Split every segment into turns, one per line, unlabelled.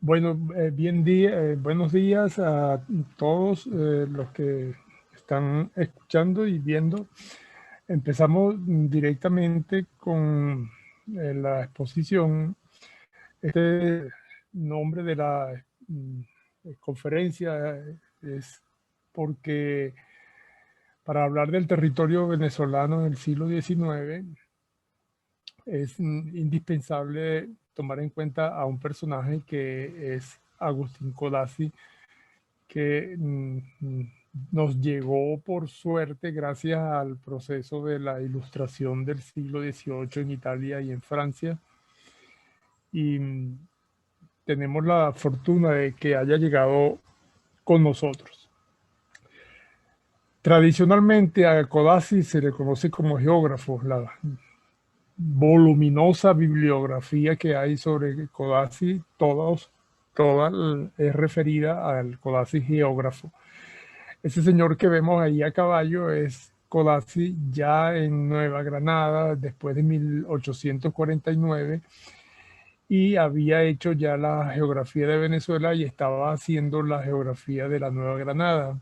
Bueno, buenos días a todos los que están escuchando y viendo. Empezamos directamente con la exposición. Este nombre de la conferencia es porque para hablar del territorio venezolano en el siglo XIX es indispensable tomar en cuenta a un personaje que es Agustín Codazzi, que nos llegó por suerte gracias al proceso de la ilustración del siglo XVIII en Italia y en Francia. Y tenemos la fortuna de que haya llegado con nosotros. Tradicionalmente a Codazzi se le conoce como geógrafo. La voluminosa bibliografía que hay sobre Codazzi, toda es referida al Codazzi geógrafo. Ese señor que vemos ahí a caballo es Codazzi ya en Nueva Granada después de 1849 y había hecho ya la geografía de Venezuela y estaba haciendo la geografía de la Nueva Granada.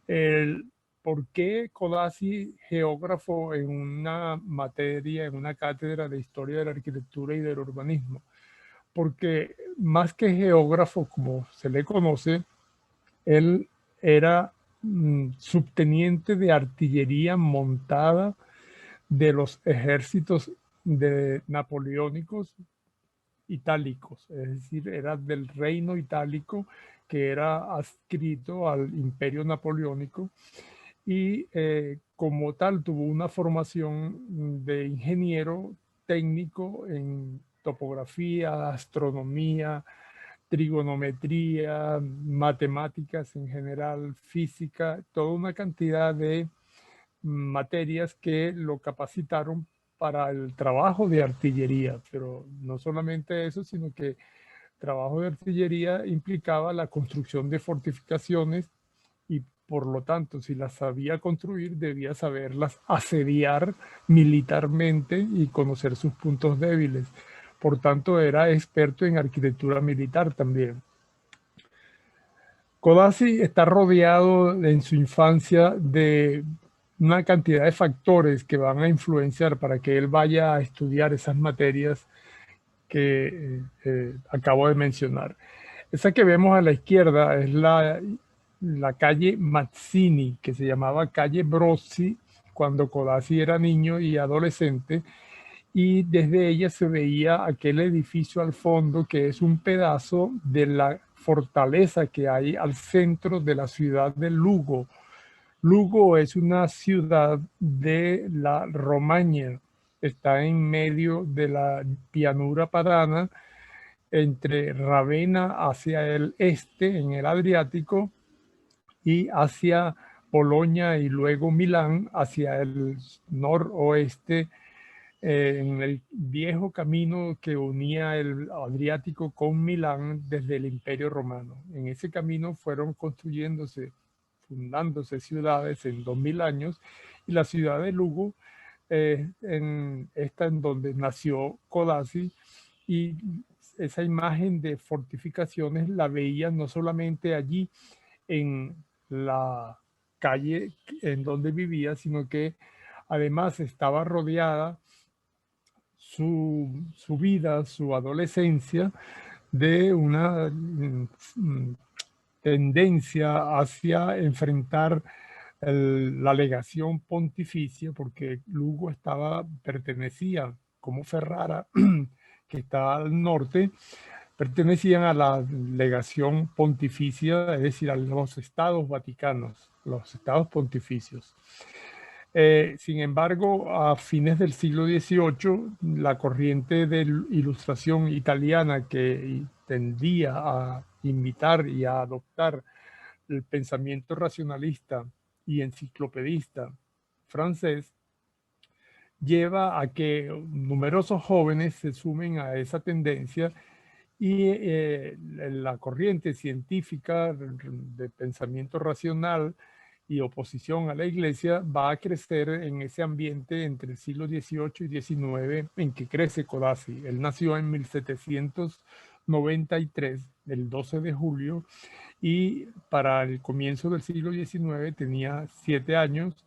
El, ¿Por qué Codazzi geógrafo en una materia, en una cátedra de historia de la arquitectura y del urbanismo? Porque más que geógrafo, como se le conoce, él era subteniente de artillería montada de los ejércitos napoleónicos itálicos, es decir, era del reino itálico que era adscrito al imperio napoleónico y como tal tuvo una formación de ingeniero técnico en topografía, astronomía, trigonometría, matemáticas en general, física, toda una cantidad de materias que lo capacitaron para el trabajo de artillería, pero no solamente eso, sino que trabajo de artillería implicaba la construcción de fortificaciones y por lo tanto, si las sabía construir, debía saberlas asediar militarmente y conocer sus puntos débiles. Por tanto, era experto en arquitectura militar también. Codazzi está rodeado en su infancia de una cantidad de factores que van a influenciar para que él vaya a estudiar esas materias que acabo de mencionar. Esa que vemos a la izquierda es la calle Mazzini, que se llamaba calle Brozzi cuando Codazzi era niño y adolescente, y desde ella se veía aquel edificio al fondo que es un pedazo de la fortaleza que hay al centro de la ciudad de Lugo. Lugo es una ciudad de la Romaña, está en medio de la llanura padana, entre Ravenna hacia el este, en el Adriático, y hacia Bolonia y luego Milán hacia el noroeste, en el viejo camino que unía el Adriático con Milán desde el Imperio Romano. En ese camino fueron construyéndose, fundándose ciudades en 2000 años, y la ciudad de Lugo en donde nació Codazzi, y esa imagen de fortificaciones la veían no solamente allí en la calle en donde vivía, sino que además estaba rodeada su vida, su adolescencia, de una tendencia hacia enfrentar la legación pontificia, porque Lugo pertenecía, como Ferrara, que está al norte, pertenecían a la legación pontificia, es decir, a los estados vaticanos, los estados pontificios. Sin embargo, a fines del siglo XVIII, la corriente de ilustración italiana que tendía a imitar y a adoptar el pensamiento racionalista y enciclopedista francés lleva a que numerosos jóvenes se sumen a esa tendencia, y la corriente científica de pensamiento racional y oposición a la iglesia va a crecer en ese ambiente entre el siglo XVIII y XIX en que crece Codazzi. Él nació en 1712 93, el 12 de julio, y para el comienzo del siglo XIX tenía 7 años.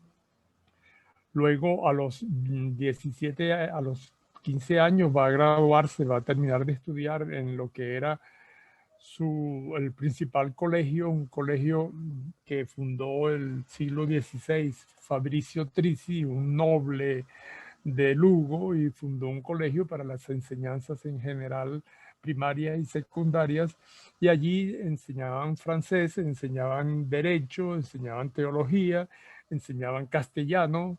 Luego a los 17, a los 15 años va a graduarse, va a terminar de estudiar en lo que era el principal colegio, un colegio que fundó el siglo XVI, Fabricio Trici, un noble de Lugo, y fundó un colegio para las enseñanzas en general primarias y secundarias, y allí enseñaban francés, enseñaban derecho, enseñaban teología, enseñaban castellano,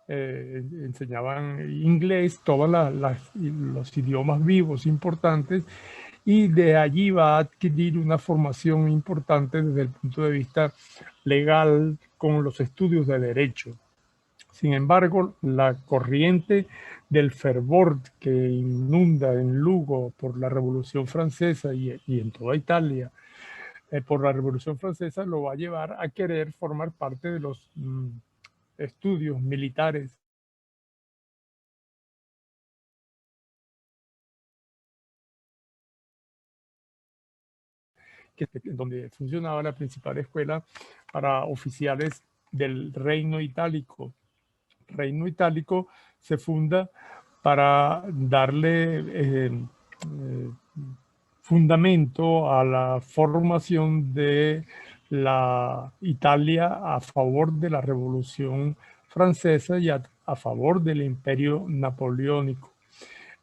enseñaban inglés, todos los idiomas vivos importantes, y de allí va a adquirir una formación importante desde el punto de vista legal con los estudios de derecho. Sin embargo, la corriente del fervor que inunda en Lugo por la Revolución Francesa y en toda Italia por la Revolución Francesa lo va a llevar a querer formar parte de los estudios militares donde funcionaba la principal escuela para oficiales del Reino Itálico. Reino Itálico se funda para darle fundamento a la formación de la Italia a favor de la Revolución Francesa y a favor del Imperio Napoleónico.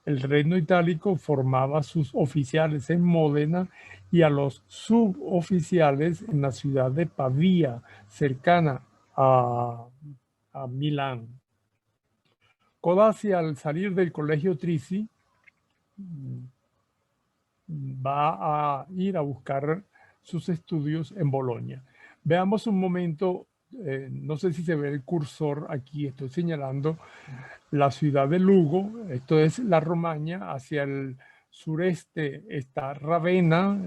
El reino itálico formaba sus oficiales en Módena y a los suboficiales en la ciudad de Pavía, cercana a Milán. Codazzi, al salir del colegio Trici, va a ir a buscar sus estudios en Bolonia. Veamos un momento, no sé si se ve el cursor aquí, estoy señalando la ciudad de Lugo, esto es la Romaña, hacia el sureste está Ravenna,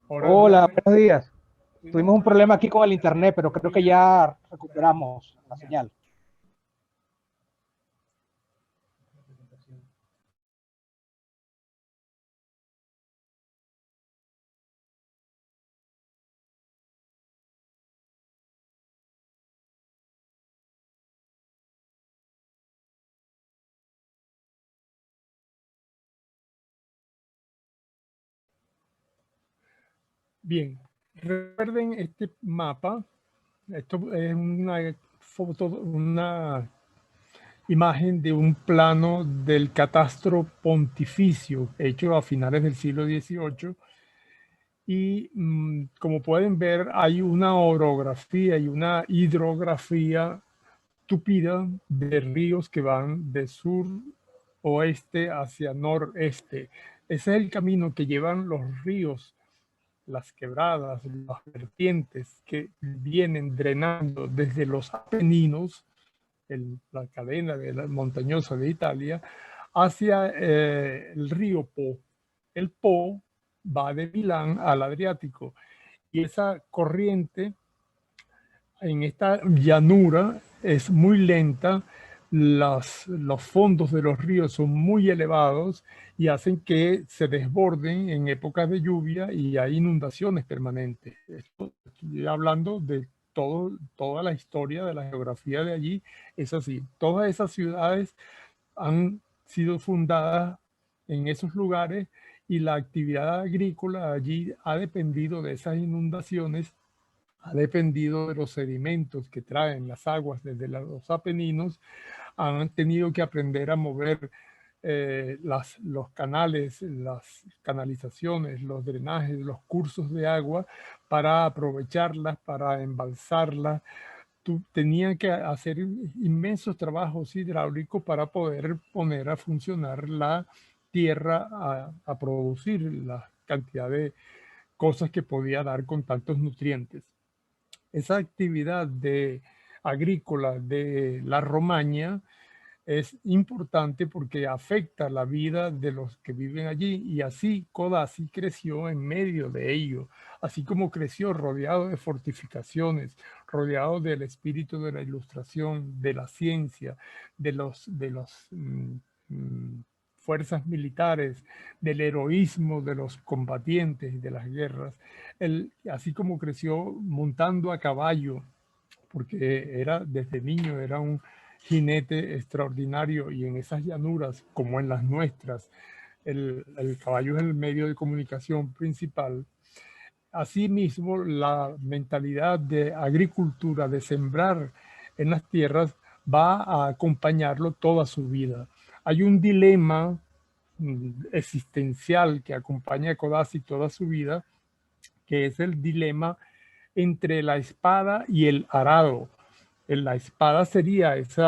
Hola, buenos días. Tuvimos un problema aquí con el internet, pero creo que ya recuperamos la señal.
Bien, recuerden este mapa. Esto es una foto, una imagen de un plano del catastro pontificio hecho a finales del siglo XVIII. Y como pueden ver, hay una orografía y una hidrografía tupida de ríos que van de sur oeste hacia noreste. Ese es el camino que llevan los ríos, las quebradas, las vertientes que vienen drenando desde los Apeninos, la cadena de la montañosa de Italia, hacia el río Po. El Po va de Milán al Adriático y esa corriente en esta llanura es muy lenta, los fondos de los ríos son muy elevados y hacen que se desborden en épocas de lluvia y hay inundaciones permanentes. Estoy hablando de toda la historia de la geografía de allí, es así. Todas esas ciudades han sido fundadas en esos lugares y la actividad agrícola allí ha dependido de esas inundaciones, ha dependido de los sedimentos que traen las aguas desde los Apeninos, han tenido que aprender a mover los canales, las canalizaciones, los drenajes, los cursos de agua para aprovecharlas, para embalsarlas. Tenían que hacer inmensos trabajos hidráulicos para poder poner a funcionar la tierra a producir la cantidad de cosas que podía dar con tantos nutrientes. Esa actividad agrícola de la Romaña es importante porque afecta la vida de los que viven allí y así Codazzi creció en medio de ello, así como creció rodeado de fortificaciones, rodeado del espíritu de la ilustración, de la ciencia, de los fuerzas militares, del heroísmo de los combatientes de las guerras, así como creció montando a caballo, porque desde niño era un jinete extraordinario y en esas llanuras, como en las nuestras, el caballo es el medio de comunicación principal. Asimismo, la mentalidad de agricultura, de sembrar en las tierras, va a acompañarlo toda su vida. Hay un dilema existencial que acompaña a Codazzi toda su vida, que es el dilema entre la espada y el arado. La espada sería ese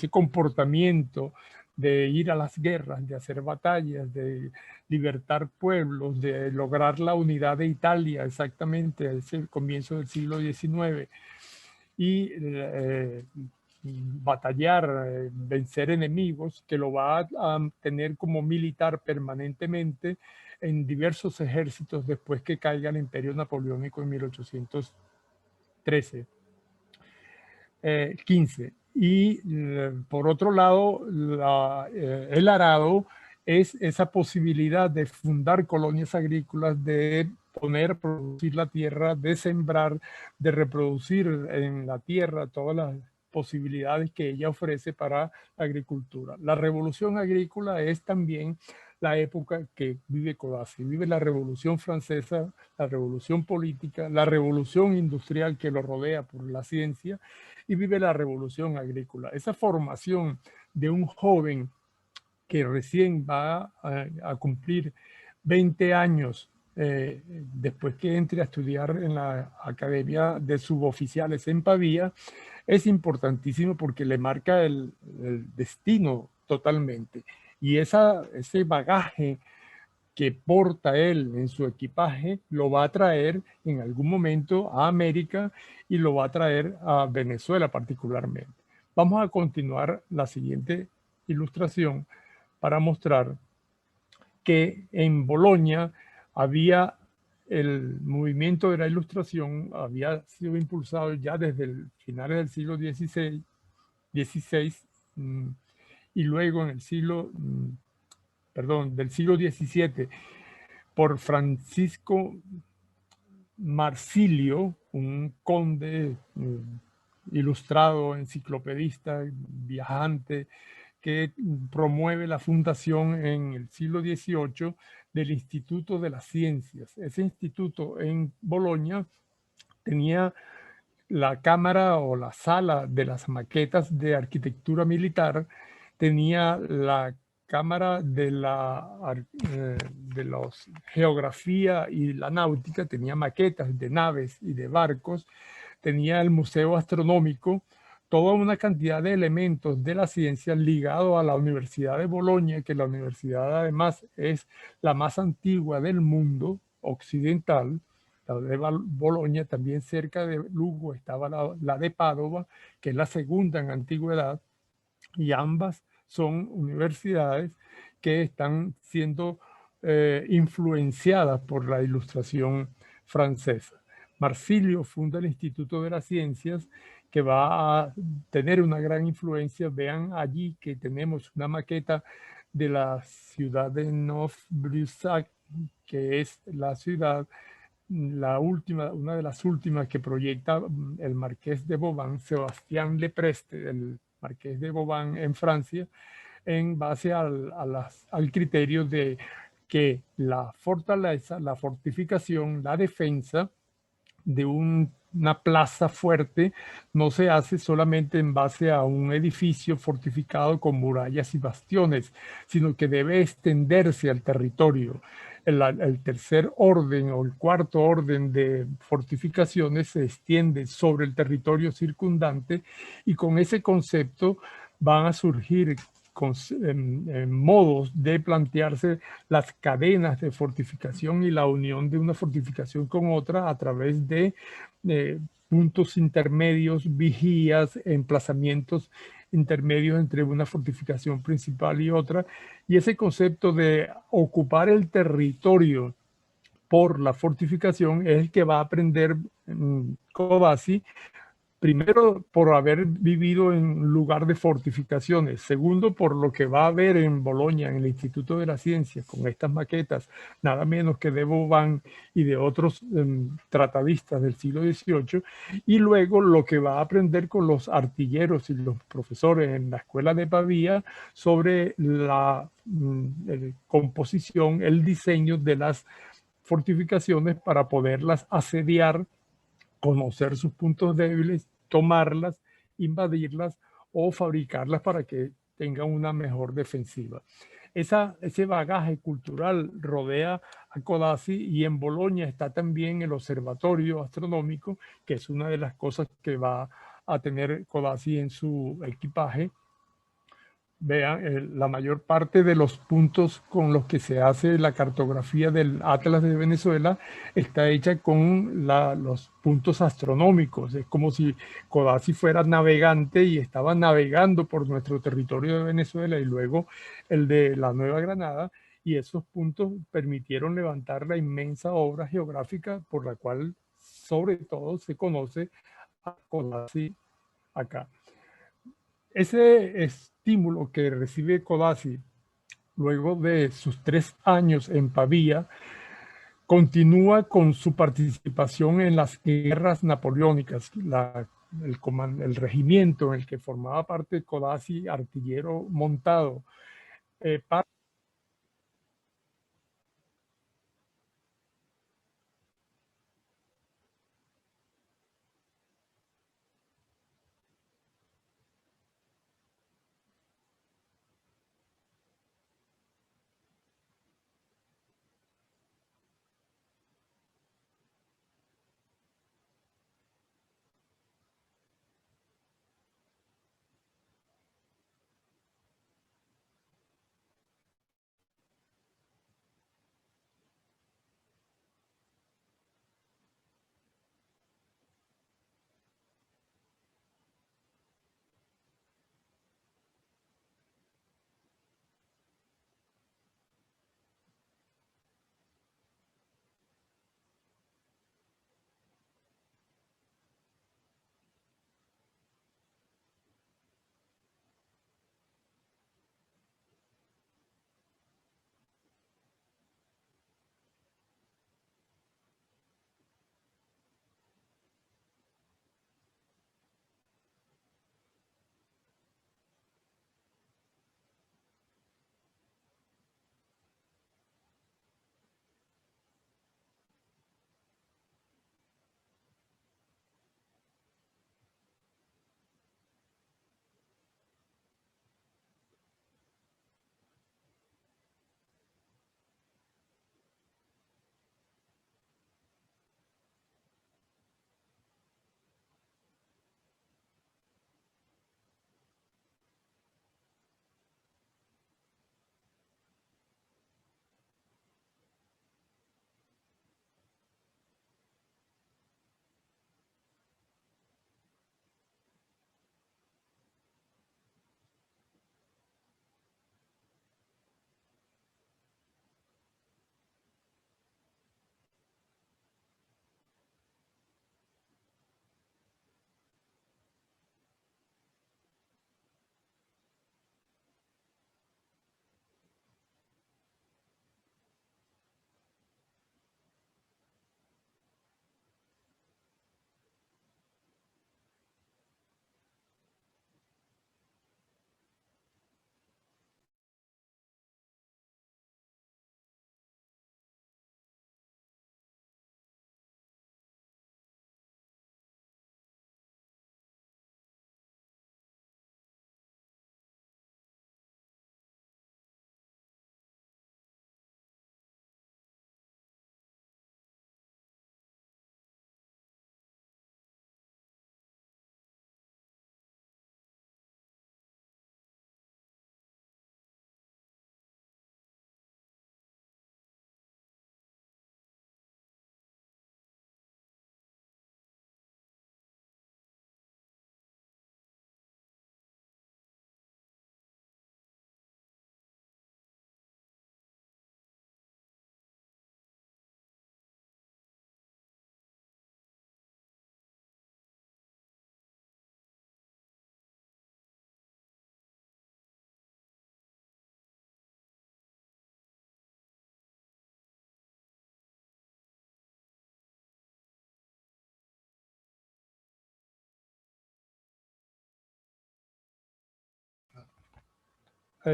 comportamiento de ir a las guerras, de hacer batallas, de libertar pueblos, de lograr la unidad de Italia, exactamente, es el comienzo del siglo XIX, y batallar, vencer enemigos, que lo va a tener como militar permanentemente en diversos ejércitos después que caiga el Imperio Napoleónico en 1813, 15. Y por otro lado, el arado es esa posibilidad de fundar colonias agrícolas, de poner a producir la tierra, de sembrar, de reproducir en la tierra todas las posibilidades que ella ofrece para la agricultura. La revolución agrícola es también la época que vive Codazzi. Vive la revolución francesa, la revolución política, la revolución industrial que lo rodea por la ciencia, y vive la revolución agrícola. Esa formación de un joven que recién va a cumplir 20 años después que entre a estudiar en la Academia de Suboficiales en Pavía, es importantísimo porque le marca el destino totalmente. Y ese bagaje que porta él en su equipaje lo va a traer en algún momento a América y lo va a traer a Venezuela particularmente. Vamos a continuar la siguiente ilustración para mostrar que en Bolonia había el movimiento de la ilustración, había sido impulsado ya desde el finales del siglo XVI, y luego en el del siglo XVII, por Francisco Marsilio, un conde ilustrado, enciclopedista, viajante, que promueve la fundación en el siglo XVIII del Instituto de las Ciencias. Ese instituto en Bolonia tenía la cámara o la sala de las maquetas de arquitectura militar, tenía la cámara de de los geografía y la náutica, tenía maquetas de naves y de barcos, tenía el museo astronómico, toda una cantidad de elementos de la ciencia ligados a la Universidad de Bolonia, que la universidad además es la más antigua del mundo occidental. La de Bolonia, también cerca de Lugo estaba la de Padova, que es la segunda en antigüedad, y ambas son universidades que están siendo influenciadas por la Ilustración francesa. Marsilio funda el Instituto de las Ciencias, que va a tener una gran influencia. Vean allí que tenemos una maqueta de la ciudad de Neuf-Brissac, que es la ciudad, la última, una de las últimas que proyecta el marqués de Vauban, Sebastián Lepreste, el marqués de Vauban en Francia, en base al criterio de que la fortaleza, la fortificación, la defensa de una plaza fuerte no se hace solamente en base a un edificio fortificado con murallas y bastiones, sino que debe extenderse al territorio. El tercer orden o el cuarto orden de fortificaciones se extiende sobre el territorio circundante, y con ese concepto van a surgir modos de plantearse las cadenas de fortificación y la unión de una fortificación con otra a través de puntos intermedios, vigías, emplazamientos intermedios entre una fortificación principal y otra. Y ese concepto de ocupar el territorio por la fortificación es el que va a aprender Codazzi. Primero, por haber vivido en un lugar de fortificaciones. Segundo, por lo que va a ver en Bolonia, en el Instituto de la Ciencia, con estas maquetas, nada menos que de Vauban y de otros tratadistas del siglo XVIII. Y luego lo que va a aprender con los artilleros y los profesores en la escuela de Pavía sobre la composición, el diseño de las fortificaciones para poderlas asediar, conocer sus puntos débiles, tomarlas, invadirlas o fabricarlas para que tengan una mejor defensiva. Ese bagaje cultural rodea a Codazzi, y en Bolonia está también el observatorio astronómico, que es una de las cosas que va a tener Codazzi en su equipaje. Vean, la mayor parte de los puntos con los que se hace la cartografía del Atlas de Venezuela está hecha con los puntos astronómicos. Es como si Codazzi fuera navegante y estaba navegando por nuestro territorio de Venezuela y luego el de la Nueva Granada, y esos puntos permitieron levantar la inmensa obra geográfica por la cual sobre todo se conoce a Codazzi acá. Ese estímulo que recibe Codazzi luego de sus 3 años en Pavía continúa con su participación en las guerras napoleónicas. El regimiento en el que formaba parte Codazzi, artillero montado, parte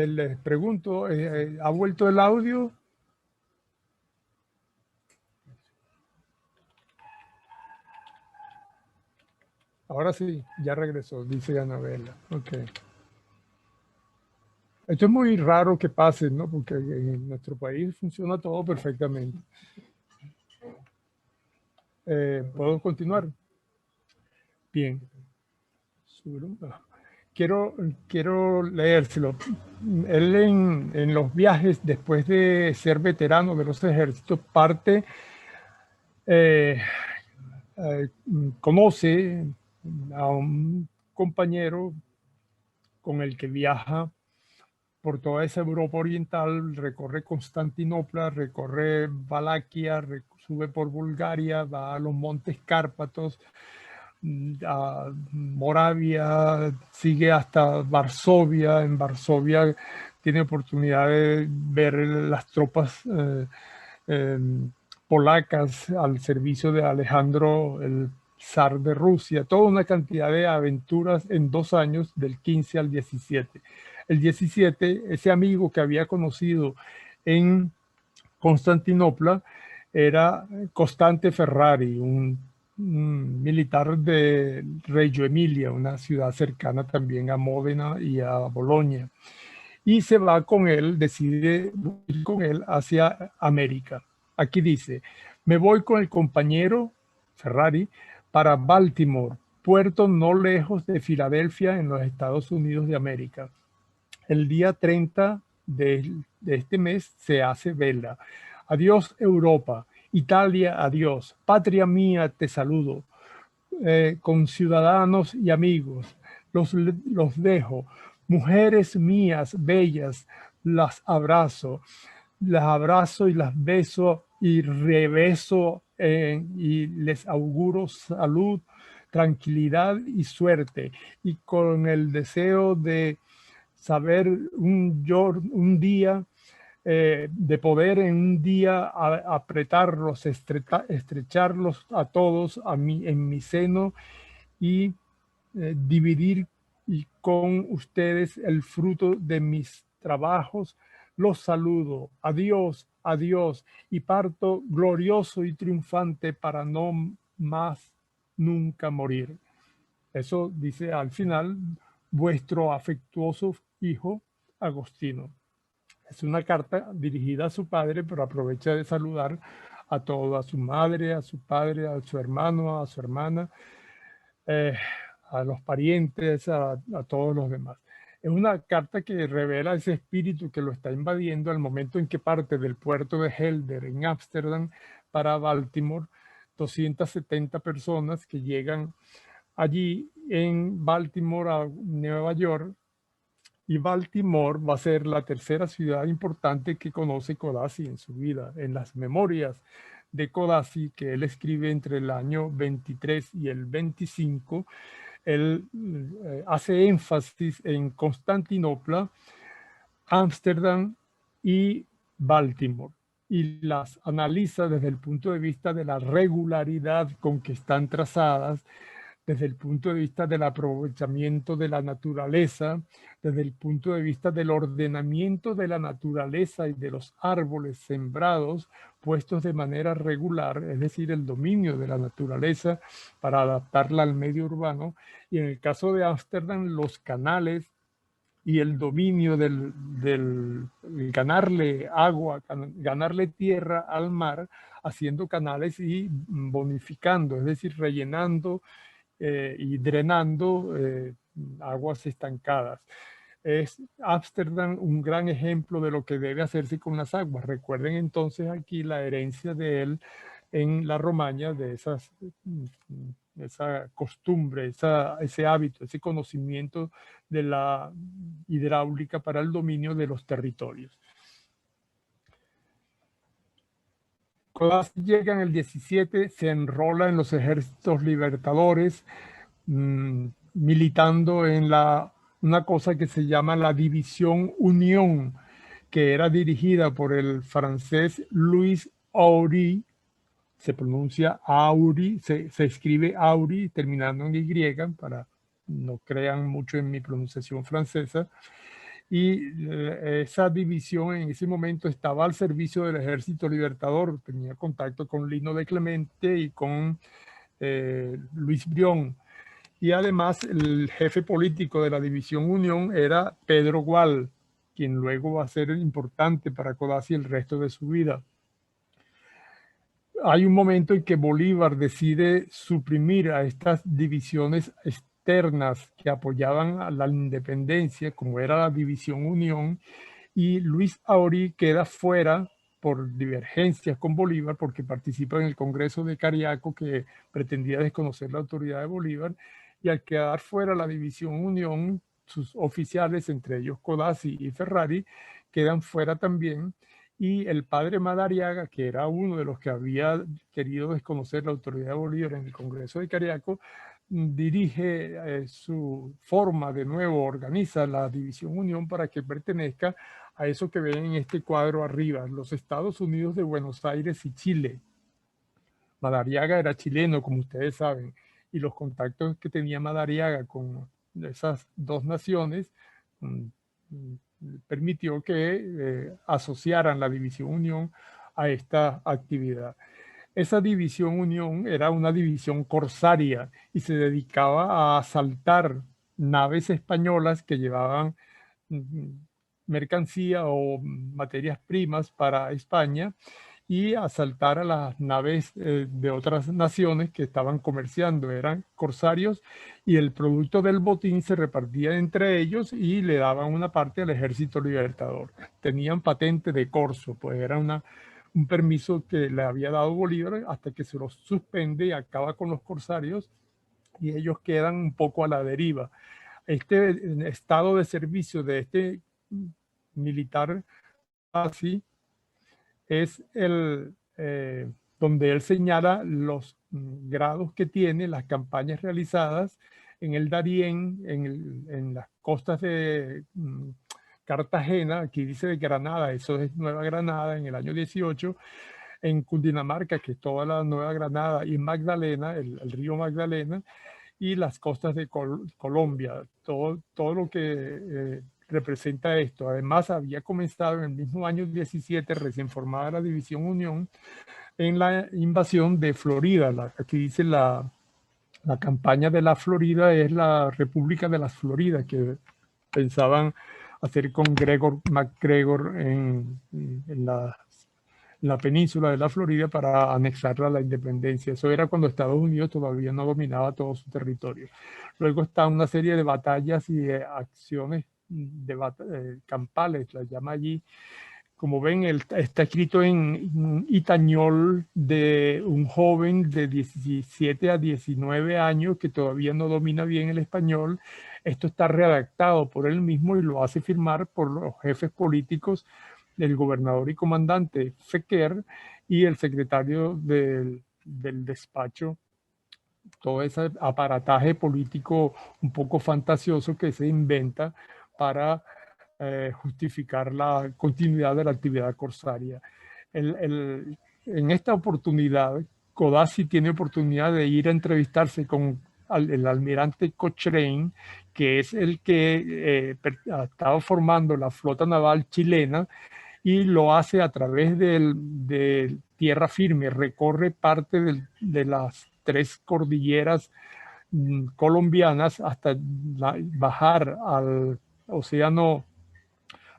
Les pregunto, ¿ha vuelto el audio? Ahora sí, ya regresó, dice Anabela. Ok. Esto es muy raro que pase, ¿no? Porque en nuestro país funciona todo perfectamente. ¿Puedo continuar? Bien. Quiero leérselo. Él en los viajes, después de ser veterano de los ejércitos, parte, eh, conoce a un compañero con el que viaja por toda esa Europa oriental, recorre Constantinopla, recorre Valaquia, sube por Bulgaria, va a los montes Cárpatos, a Moravia, sigue hasta Varsovia. En Varsovia tiene oportunidad de ver las tropas eh, polacas al servicio de Alejandro, el zar de Rusia. Toda una cantidad de aventuras en 2 años, del 15 al 17. El 17, ese amigo que había conocido en Constantinopla era Costante Ferrari, un militar de Reggio Emilia, una ciudad cercana también a Módena y a Bolonia. Y se va con él, decide ir con él hacia América. Aquí dice, me voy con el compañero Ferrari para Baltimore, puerto no lejos de Filadelfia en los Estados Unidos de América. El día 30 de este mes se hace vela. Adiós Europa, Italia, adiós. Patria mía, te saludo. Con ciudadanos y amigos, los dejo. Mujeres mías, bellas, las abrazo y las beso y rebeso y les auguro salud, tranquilidad y suerte. Y con el deseo de saber un día, de poder en un día apretarlos, estrecharlos a todos en mi seno y dividir con ustedes el fruto de mis trabajos. Los saludo. Adiós, adiós. Y parto glorioso y triunfante para no más nunca morir. Eso dice al final vuestro afectuoso hijo Agostino. Es una carta dirigida a su padre, pero aprovecha de saludar a todo, a su madre, a su padre, a su hermano, a su hermana, a los parientes, a todos los demás. Es una carta que revela ese espíritu que lo está invadiendo al momento en que parte del puerto de Helder en Ámsterdam para Baltimore, 270 personas que llegan allí en Baltimore a Nueva York, y Baltimore va a ser la tercera ciudad importante que conoce Codazzi en su vida. En las memorias de Codazzi, que él escribe entre el año 23 y el 25, él hace énfasis en Constantinopla, Ámsterdam y Baltimore, y las analiza desde el punto de vista de la regularidad con que están trazadas, desde el punto de vista del aprovechamiento de la naturaleza, desde el punto de vista del ordenamiento de la naturaleza y de los árboles sembrados, puestos de manera regular, es decir, el dominio de la naturaleza para adaptarla al medio urbano. Y en el caso de Ámsterdam, los canales y el dominio del ganarle agua, ganarle tierra al mar, haciendo canales y bonificando, es decir, rellenando y drenando aguas estancadas. Es Ámsterdam un gran ejemplo de lo que debe hacerse con las aguas. Recuerden entonces aquí la herencia de él en la Romaña, de esa costumbre, ese hábito, ese conocimiento de la hidráulica para el dominio de los territorios. Codazzi llega en el 17, se enrola en los ejércitos libertadores, militando en una cosa que se llama la División Unión, que era dirigida por el francés Louis Aury, se pronuncia Aury, se escribe Aury terminando en Y, para no crean mucho en mi pronunciación francesa, y esa división en ese momento estaba al servicio del Ejército Libertador, tenía contacto con Lino de Clemente y con Luis Brión. Y además el jefe político de la División Unión era Pedro Gual, quien luego va a ser importante para Codazzi el resto de su vida. Hay un momento en que Bolívar decide suprimir a estas divisiones externas que apoyaban a la independencia, como era la División Unión, y Luis Aurí queda fuera por divergencias con Bolívar, porque participa en el Congreso de Cariaco, que pretendía desconocer la autoridad de Bolívar, y al quedar fuera la División Unión, sus oficiales, entre ellos Codazzi y Ferrari, quedan fuera también, y el padre Madariaga, que era uno de los que había querido desconocer la autoridad de Bolívar en el Congreso de Cariaco, dirige su forma de nuevo, organiza la División Unión para que pertenezca a eso que ven en este cuadro arriba, los Estados Unidos de Buenos Aires y Chile. Madariaga era chileno, como ustedes saben, y los contactos que tenía Madariaga con esas dos naciones permitió que asociaran la División Unión a esta actividad. Esa División Unión era una división corsaria y se dedicaba a asaltar naves españolas que llevaban mercancía o materias primas para España y asaltar a las naves de otras naciones que estaban comerciando, eran corsarios, y el producto del botín se repartía entre ellos y le daban una parte al Ejército Libertador. Tenían patente de corso, pues era un permiso que le había dado Bolívar hasta que se los suspende y acaba con los corsarios y ellos quedan un poco a la deriva. Este estado de servicio de este militar así es el donde él señala los grados que tiene, las campañas realizadas en el Darién, en las costas de Cartagena, aquí dice de Granada, eso es Nueva Granada en el año 18, en Cundinamarca, que es toda la Nueva Granada, y Magdalena, el río Magdalena, y las costas de Colombia, todo lo que representa esto. Además, había comenzado en el mismo año 17, recién formada la División Unión, en la invasión de Florida. Aquí dice la campaña de la Florida es la República de las Floridas, que pensaban hacer con Gregor MacGregor en la península de la Florida para anexarla a la independencia. Eso era cuando Estados Unidos todavía no dominaba todo su territorio. Luego está una serie de batallas y de acciones campales, las llama allí. Como ven, está escrito en itañol de un joven de 17 a 19 años que todavía no domina bien el español. Esto está redactado por él mismo y lo hace firmar por los jefes políticos del gobernador y comandante Fequer y el secretario del despacho. Todo ese aparataje político un poco fantasioso que se inventa para justificar la continuidad de la actividad corsaria. En esta oportunidad, Codazzi tiene oportunidad de ir a entrevistarse con el almirante Cochrane, que es el que ha estado formando la flota naval chilena, y lo hace a través de tierra firme, recorre parte de las tres cordilleras colombianas hasta bajar al Océano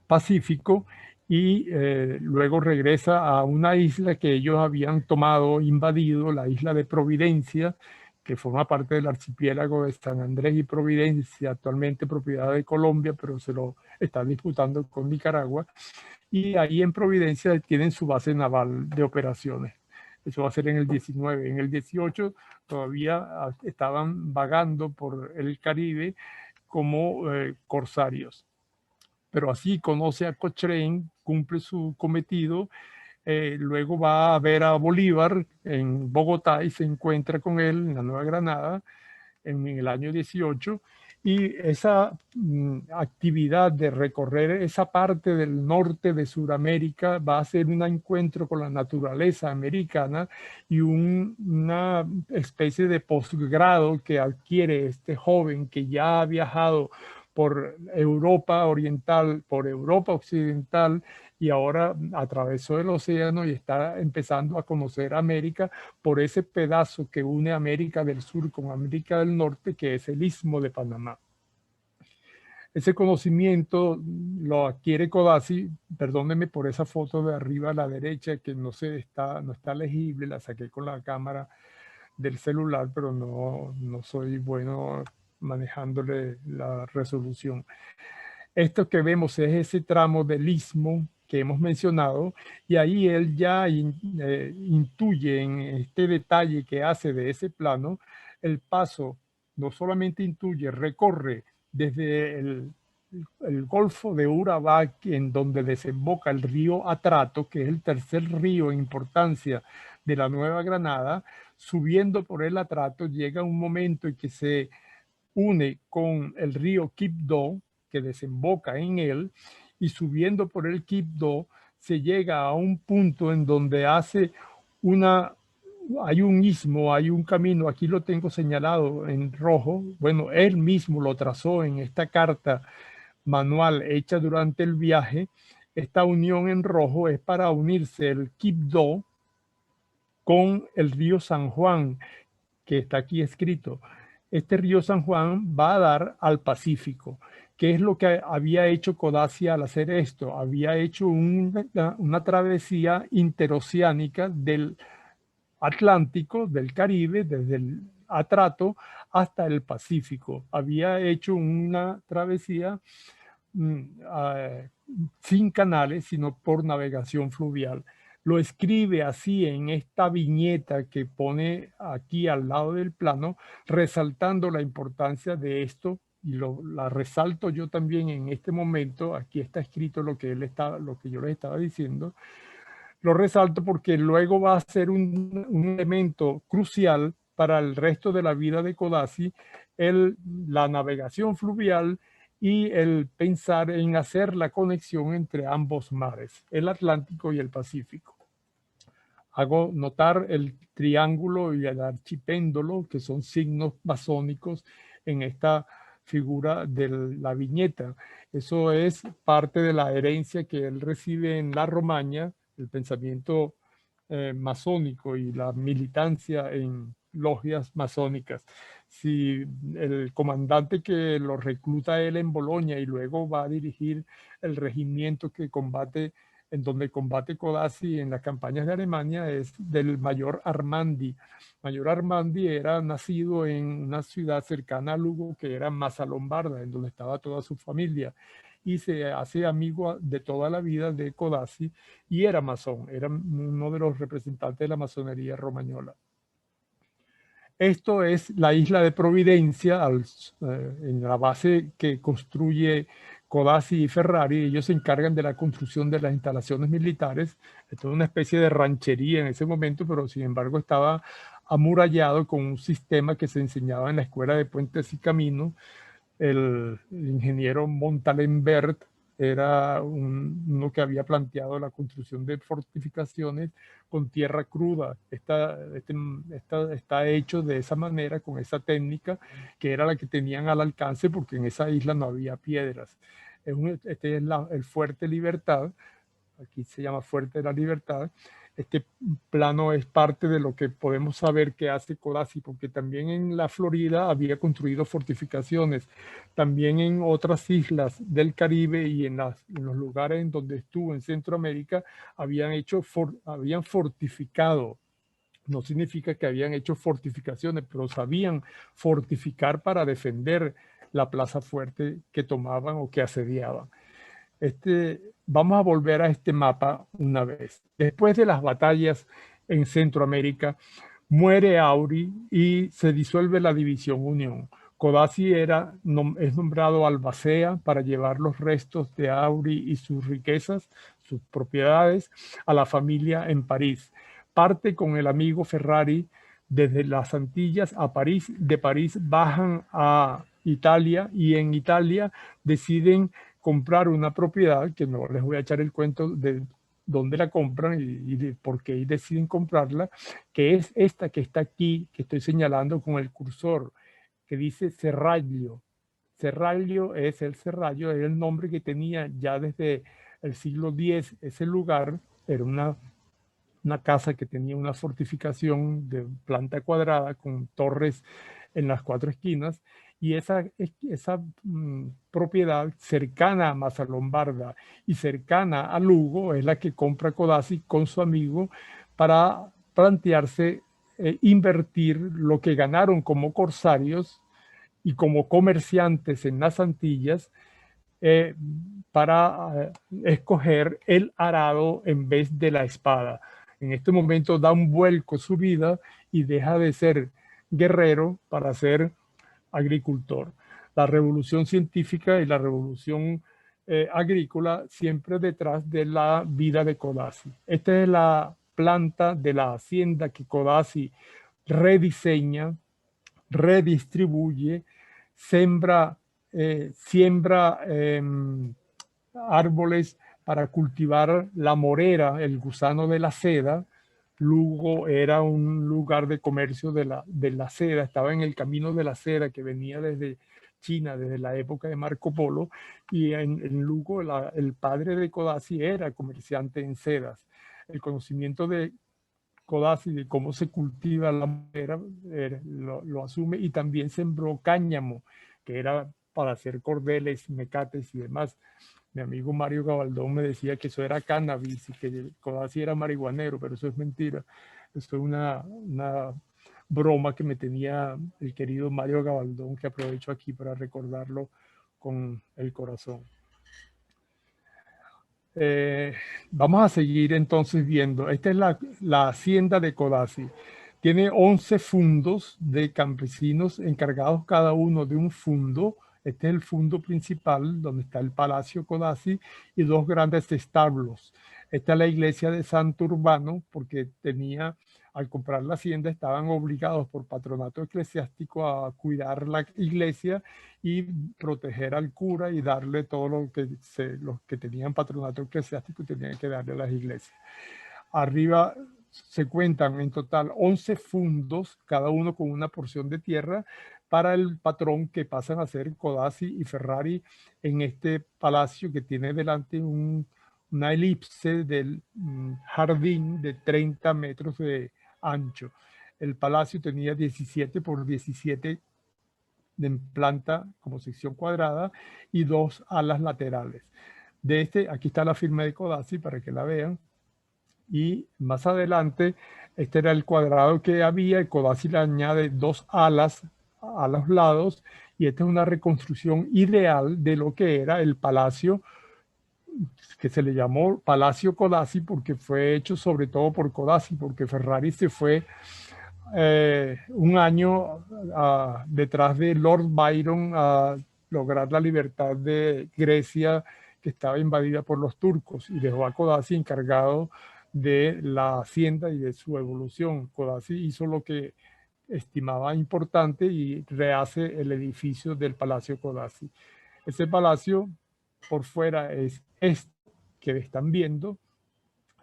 Pacífico y luego regresa a una isla que ellos habían tomado, invadido, la isla de Providencia, que forma parte del archipiélago de San Andrés y Providencia, actualmente propiedad de Colombia, pero se lo están disputando con Nicaragua. Y ahí en Providencia tienen su base naval de operaciones. Eso va a ser en el 19. En el 18 todavía estaban vagando por el Caribe como corsarios. Pero así conoce a Cochrane, cumple su cometido, luego va a ver a Bolívar en Bogotá y se encuentra con él en la Nueva Granada en el año 18, y esa actividad de recorrer esa parte del norte de Sudamérica va a ser un encuentro con la naturaleza americana y una especie de posgrado que adquiere este joven que ya ha viajado por Europa Oriental, por Europa Occidental, y ahora atravesó el océano y está empezando a conocer América por ese pedazo que une América del Sur con América del Norte, que es el Istmo de Panamá. Ese conocimiento lo adquiere Codazzi, perdónenme por esa foto de arriba a la derecha que no está legible, la saqué con la cámara del celular, pero no soy bueno manejándole la resolución. Esto que vemos es ese tramo del istmo que hemos mencionado, y ahí él ya intuye en este detalle que hace de ese plano el paso, no solamente intuye, recorre desde el Golfo de Urabá, en donde desemboca el río Atrato, que es el tercer río en importancia de la Nueva Granada. Subiendo por el Atrato llega un momento en que se une con el río Quibdó, que desemboca en él, y subiendo por el Quibdó se llega a un punto en donde hay un istmo, hay un camino, aquí lo tengo señalado en rojo. Bueno, él mismo lo trazó en esta carta manual hecha durante el viaje. Esta unión en rojo es para unirse el Quibdó con el río San Juan, que está aquí escrito. Este río San Juan va a dar al Pacífico. ¿Qué es lo que había hecho Codazzi al hacer esto? Había hecho una travesía interoceánica del Atlántico, del Caribe, desde el Atrato hasta el Pacífico. Había hecho una travesía sin canales, sino por navegación fluvial. Lo escribe así en esta viñeta que pone aquí al lado del plano, resaltando la importancia de esto, y la resalto yo también en este momento. Aquí está escrito lo que yo les estaba diciendo. Lo resalto porque luego va a ser un elemento crucial para el resto de la vida de Codazzi, la navegación fluvial y el pensar en hacer la conexión entre ambos mares, el Atlántico y el Pacífico. Hago notar el triángulo y el archipéndulo, que son signos masónicos en esta figura de la viñeta. Eso es parte de la herencia que él recibe en la Romaña, el pensamiento masónico y la militancia en logias masónicas. Si el comandante que lo recluta él en Bolonia y luego va a dirigir el regimiento en donde combate Codazzi en las campañas de Alemania, es del mayor Armandi. Mayor Armandi era nacido en una ciudad cercana a Lugo, que era Massa Lombarda, en donde estaba toda su familia, y se hace amigo de toda la vida de Codazzi, y era masón, era uno de los representantes de la masonería romañola. Esto es la isla de Providencia, en la base que construye Codazzi y Ferrari. Ellos se encargan de la construcción de las instalaciones militares. Esto es una especie de ranchería en ese momento, pero sin embargo estaba amurallado con un sistema que se enseñaba en la Escuela de Puentes y Caminos. El ingeniero Montalembert era uno que había planteado la construcción de fortificaciones con tierra cruda. Está hecho de esa manera, con esa técnica, que era la que tenían al alcance, porque en esa isla no había piedras. Este es el Fuerte Libertad, aquí se llama Fuerte de la Libertad. Este plano es parte de lo que podemos saber que hace Codazzi, porque también en la Florida había construido fortificaciones. También en otras islas del Caribe y en los lugares en donde estuvo en Centroamérica habían fortificado. No significa que habían hecho fortificaciones, pero sabían fortificar para defender la plaza fuerte que tomaban o que asediaban. Vamos a volver a este mapa una vez. Después de las batallas en Centroamérica, muere Auri y se disuelve la división Unión. Codazzi es nombrado albacea para llevar los restos de Auri y sus riquezas, sus propiedades, a la familia en París. Parte con el amigo Ferrari desde las Antillas a París. De París bajan a Italia y en Italia deciden comprar una propiedad, que no les voy a echar el cuento de dónde la compran y de por qué deciden comprarla, que es esta que está aquí, que estoy señalando con el cursor, que dice Serraglio. Serrallo es el Serrallo, era el nombre que tenía ya desde el siglo X ese lugar. Era una casa que tenía una fortificación de planta cuadrada con torres en las cuatro esquinas, y esa propiedad cercana a Mazzalombarda y cercana a Lugo es la que compra Codazzi con su amigo para plantearse invertir lo que ganaron como corsarios y como comerciantes en las Antillas, eh, para escoger el arado en vez de la espada. En este momento da un vuelco su vida y deja de ser guerrero para ser agricultor. La revolución científica y la revolución agrícola siempre detrás de la vida de Codazzi. Esta es la planta de la hacienda que Codazzi rediseña, redistribuye, siembra árboles para cultivar la morera, el gusano de la seda. Lugo era un lugar de comercio de la seda, estaba en el camino de la seda que venía desde China, desde la época de Marco Polo, y en Lugo el padre de Codazzi era comerciante en sedas. El conocimiento de Codazzi de cómo se cultiva la madera, lo asume, y también sembró cáñamo, que era para hacer cordeles, mecates y demás. Mi amigo Mario Gabaldón me decía que eso era cannabis y que Codazzi era marihuanero, pero eso es mentira. Eso es una broma que me tenía el querido Mario Gabaldón, que aprovecho aquí para recordarlo con el corazón. Vamos a seguir entonces viendo. Esta es la hacienda de Codazzi. Tiene 11 fundos de campesinos encargados cada uno de un fundo. Este es el fundo principal donde está el Palacio Codazzi y dos grandes establos. Esta es la iglesia de Santo Urbano, porque al comprar la hacienda estaban obligados por patronato eclesiástico a cuidar la iglesia y proteger al cura y darle todo los que tenían patronato eclesiástico tenían que darle a las iglesias. Arriba se cuentan en total 11 fundos, cada uno con una porción de tierra para el patrón, que pasan a ser Codazzi y Ferrari en este palacio que tiene delante una elipse del jardín de 30 metros de ancho. El palacio tenía 17 por 17 en planta como sección cuadrada y dos alas laterales. Aquí está la firma de Codazzi para que la vean. Y más adelante, este era el cuadrado que había, y Codazzi le añade dos alas a los lados, y esta es una reconstrucción ideal de lo que era el palacio, que se le llamó Palacio Codazzi porque fue hecho sobre todo por Codazzi, porque Ferrari se fue un año detrás de Lord Byron a lograr la libertad de Grecia, que estaba invadida por los turcos, y dejó a Codazzi encargado de la hacienda y de su evolución. Codazzi hizo lo que estimaba importante y rehace el edificio del Palacio Codazzi. Ese palacio por fuera es este que están viendo,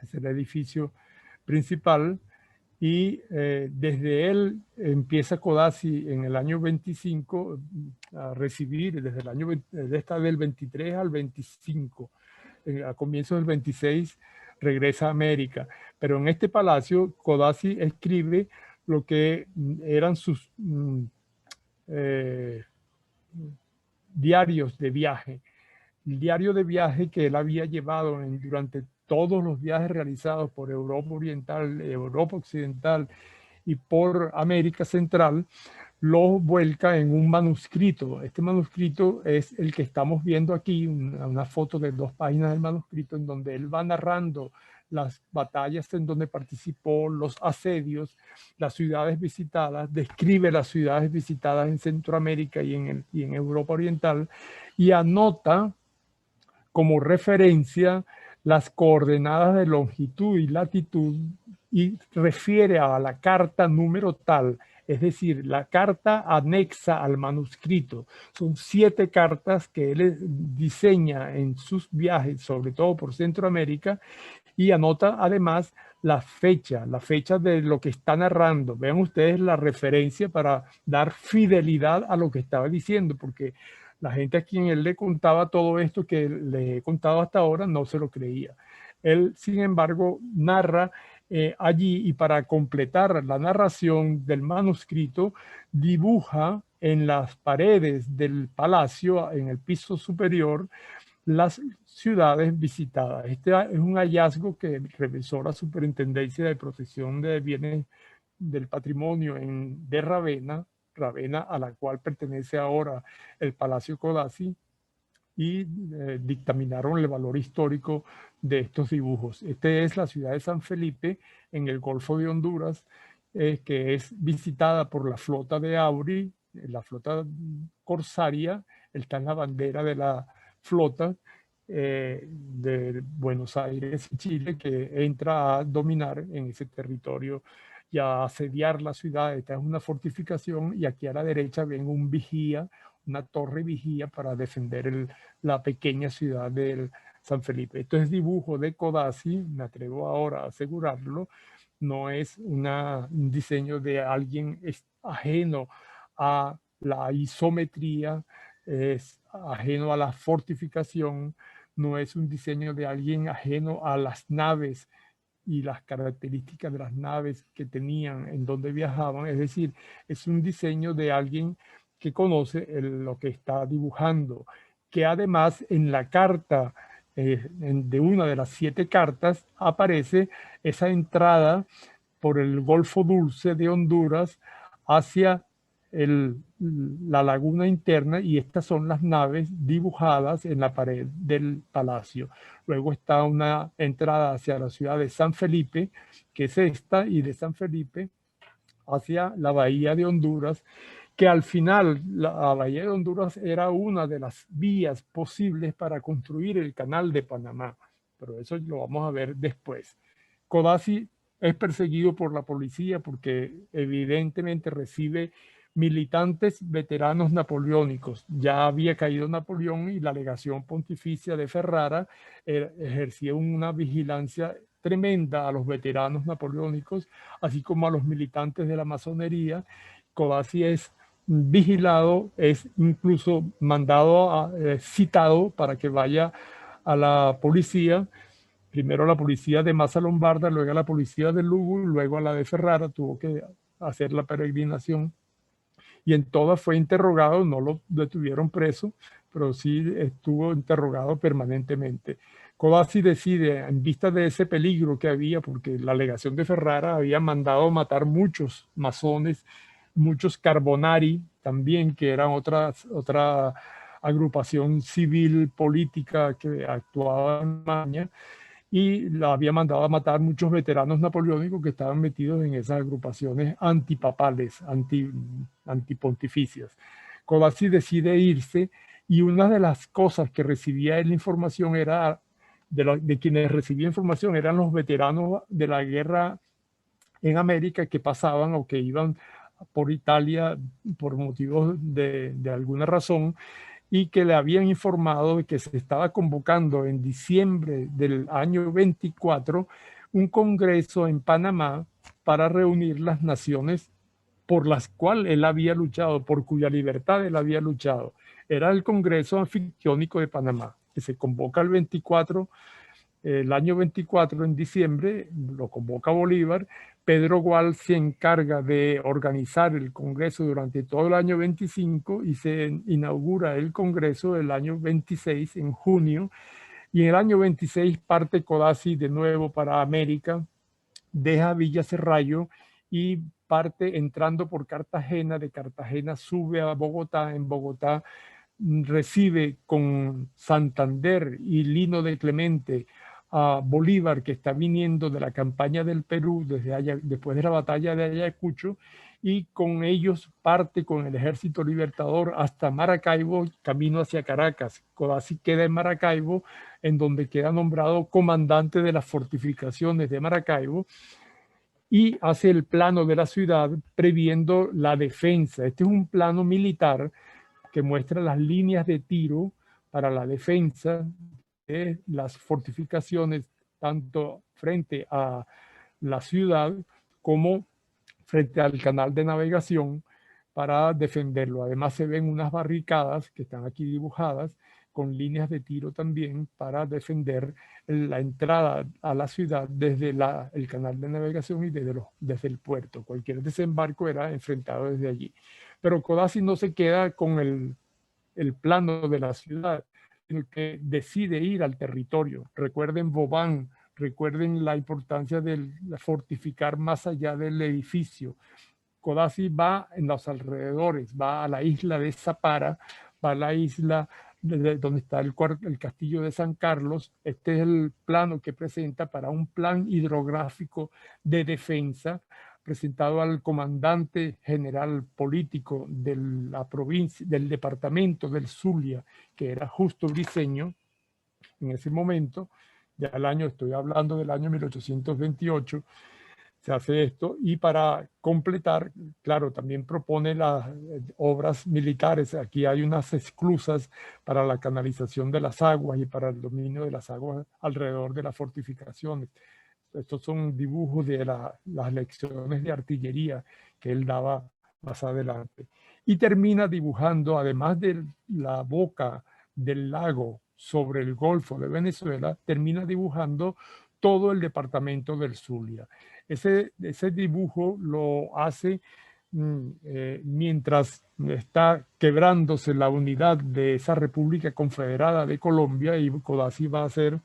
es el edificio principal, y desde él empieza Codazzi en el año 25 a recibir, desde del 23 al 25, a comienzos del 26 regresa a América. Pero en este palacio Codazzi escribe lo que eran sus diarios de viaje. El diario de viaje que él había llevado durante todos los viajes realizados por Europa Oriental, Europa Occidental y por América Central, lo vuelca en un manuscrito. Este manuscrito es el que estamos viendo aquí, una foto de 2 páginas del manuscrito, en donde él va narrando las batallas en donde participó, los asedios, las ciudades visitadas, describe las ciudades visitadas en Centroamérica y en Europa Oriental, y anota como referencia las coordenadas de longitud y latitud, y refiere a la carta número tal, es decir, la carta anexa al manuscrito. Son 7 cartas que él diseña en sus viajes, sobre todo por Centroamérica, y anota además la fecha de lo que está narrando. Vean ustedes la referencia para dar fidelidad a lo que estaba diciendo, porque La gente a quien él le contaba todo esto que le he contado hasta ahora no se lo creía. Él, sin embargo, narra allí, y para completar la narración del manuscrito, dibuja en las paredes del palacio, en el piso superior, las ciudades visitadas. Este es un hallazgo que realizó la Superintendencia de Protección de Bienes del Patrimonio de Ravenna, Ravenna a la cual pertenece ahora el Palacio Codazzi, y dictaminaron el valor histórico de estos dibujos. Esta es la ciudad de San Felipe, en el Golfo de Honduras, que es visitada por la flota de Auri, la flota corsaria. Está en la bandera de la flota de Buenos Aires, Chile, que entra a dominar en ese territorio y a asediar la ciudad. Esta es una fortificación, y aquí a la derecha ven un vigía, una torre vigía para defender la pequeña ciudad de San Felipe. Esto es dibujo de Codazzi, me atrevo ahora a asegurarlo. No es un diseño de alguien ajeno a la isometría, es ajeno a la fortificación, no es un diseño de alguien ajeno a las naves y las características de las naves que tenían, en donde viajaban. Es decir, es un diseño de alguien que conoce lo que está dibujando, que además en la carta, de una de las 7 cartas, aparece esa entrada por el Golfo Dulce de Honduras hacia la laguna interna, y estas son las naves dibujadas en la pared del palacio. Luego está una entrada hacia la ciudad de San Felipe, que es esta, y de San Felipe hacia la bahía de Honduras, que al final la bahía de Honduras era una de las vías posibles para construir el canal de Panamá, pero eso lo vamos a ver después. Codazzi es perseguido por la policía porque evidentemente recibe militantes veteranos napoleónicos. Ya había caído Napoleón, y la legación pontificia de Ferrara ejercía una vigilancia tremenda a los veteranos napoleónicos, así como a los militantes de la masonería. Codazzi es vigilado, es incluso mandado, citado para que vaya a la policía, primero a la policía de Masa Lombarda, luego a la policía de Lugo, luego a la de Ferrara. Tuvo que hacer la peregrinación, y en todas fue interrogado. No lo detuvieron preso, pero sí estuvo interrogado permanentemente. Codazzi decide, en vista de ese peligro que había, porque la legación de Ferrara había mandado matar muchos masones, muchos carbonari también, que eran otra agrupación civil política que actuaba en España, y la había mandado a matar muchos veteranos napoleónicos que estaban metidos en esas agrupaciones antipapales, antipontificias. Codazzi decide irse, y una de las cosas que recibía él información era, de quienes recibía información eran los veteranos de la guerra en América que pasaban o que iban por Italia por motivos de alguna razón, y que le habían informado de que se estaba convocando en diciembre del año 24 un congreso en Panamá para reunir las naciones por las cuales él había luchado, por cuya libertad él había luchado. Era el Congreso Anfictiónico de Panamá, que se convoca el año 24, en diciembre, lo convoca Bolívar. Pedro Gual se encarga de organizar el Congreso durante todo el año 25, y se inaugura el Congreso el año 26, en junio, y en el año 26 parte Codazzi de nuevo para América, deja Villa Cerrayo y parte entrando por Cartagena. De Cartagena sube a Bogotá. En Bogotá recibe con Santander y Lino de Clemente a Bolívar, que está viniendo de la campaña del Perú después de la batalla de Ayacucho, y con ellos parte con el ejército libertador hasta Maracaibo, camino hacia Caracas. Codazzi queda en Maracaibo, en donde queda nombrado comandante de las fortificaciones de Maracaibo, y hace el plano de la ciudad previendo la defensa. Este es un plano militar que muestra las líneas de tiro para la defensa de las fortificaciones, tanto frente a la ciudad como frente al canal de navegación, para defenderlo. Además se ven unas barricadas que están aquí dibujadas con líneas de tiro también para defender la entrada a la ciudad desde el canal de navegación y desde el puerto. Cualquier desembarco era enfrentado desde allí. Pero Codazzi no se queda con el plano de la ciudad, sino que decide ir al territorio. Recuerden Vauban, recuerden la importancia de fortificar más allá del edificio. Codazzi va en los alrededores, va a la isla de Zapara, va a la isla donde está el castillo de San Carlos. Este es el plano que presenta para un plan hidrográfico de defensa presentado al comandante general político de la provincia, del departamento del Zulia, que era Justo Briceño en ese momento. Ya estoy hablando del año 1828, se hace esto, y para completar, claro, también propone las obras militares. Aquí hay unas esclusas para la canalización de las aguas y para el dominio de las aguas alrededor de las fortificaciones. Estos son dibujos de las lecciones de artillería que él daba más adelante. Y termina dibujando, además de la boca del lago sobre el Golfo de Venezuela, termina dibujando todo el departamento del Zulia. Ese dibujo lo hace mientras está quebrándose la unidad de esa República Confederada de Colombia, y Codazzi va a ser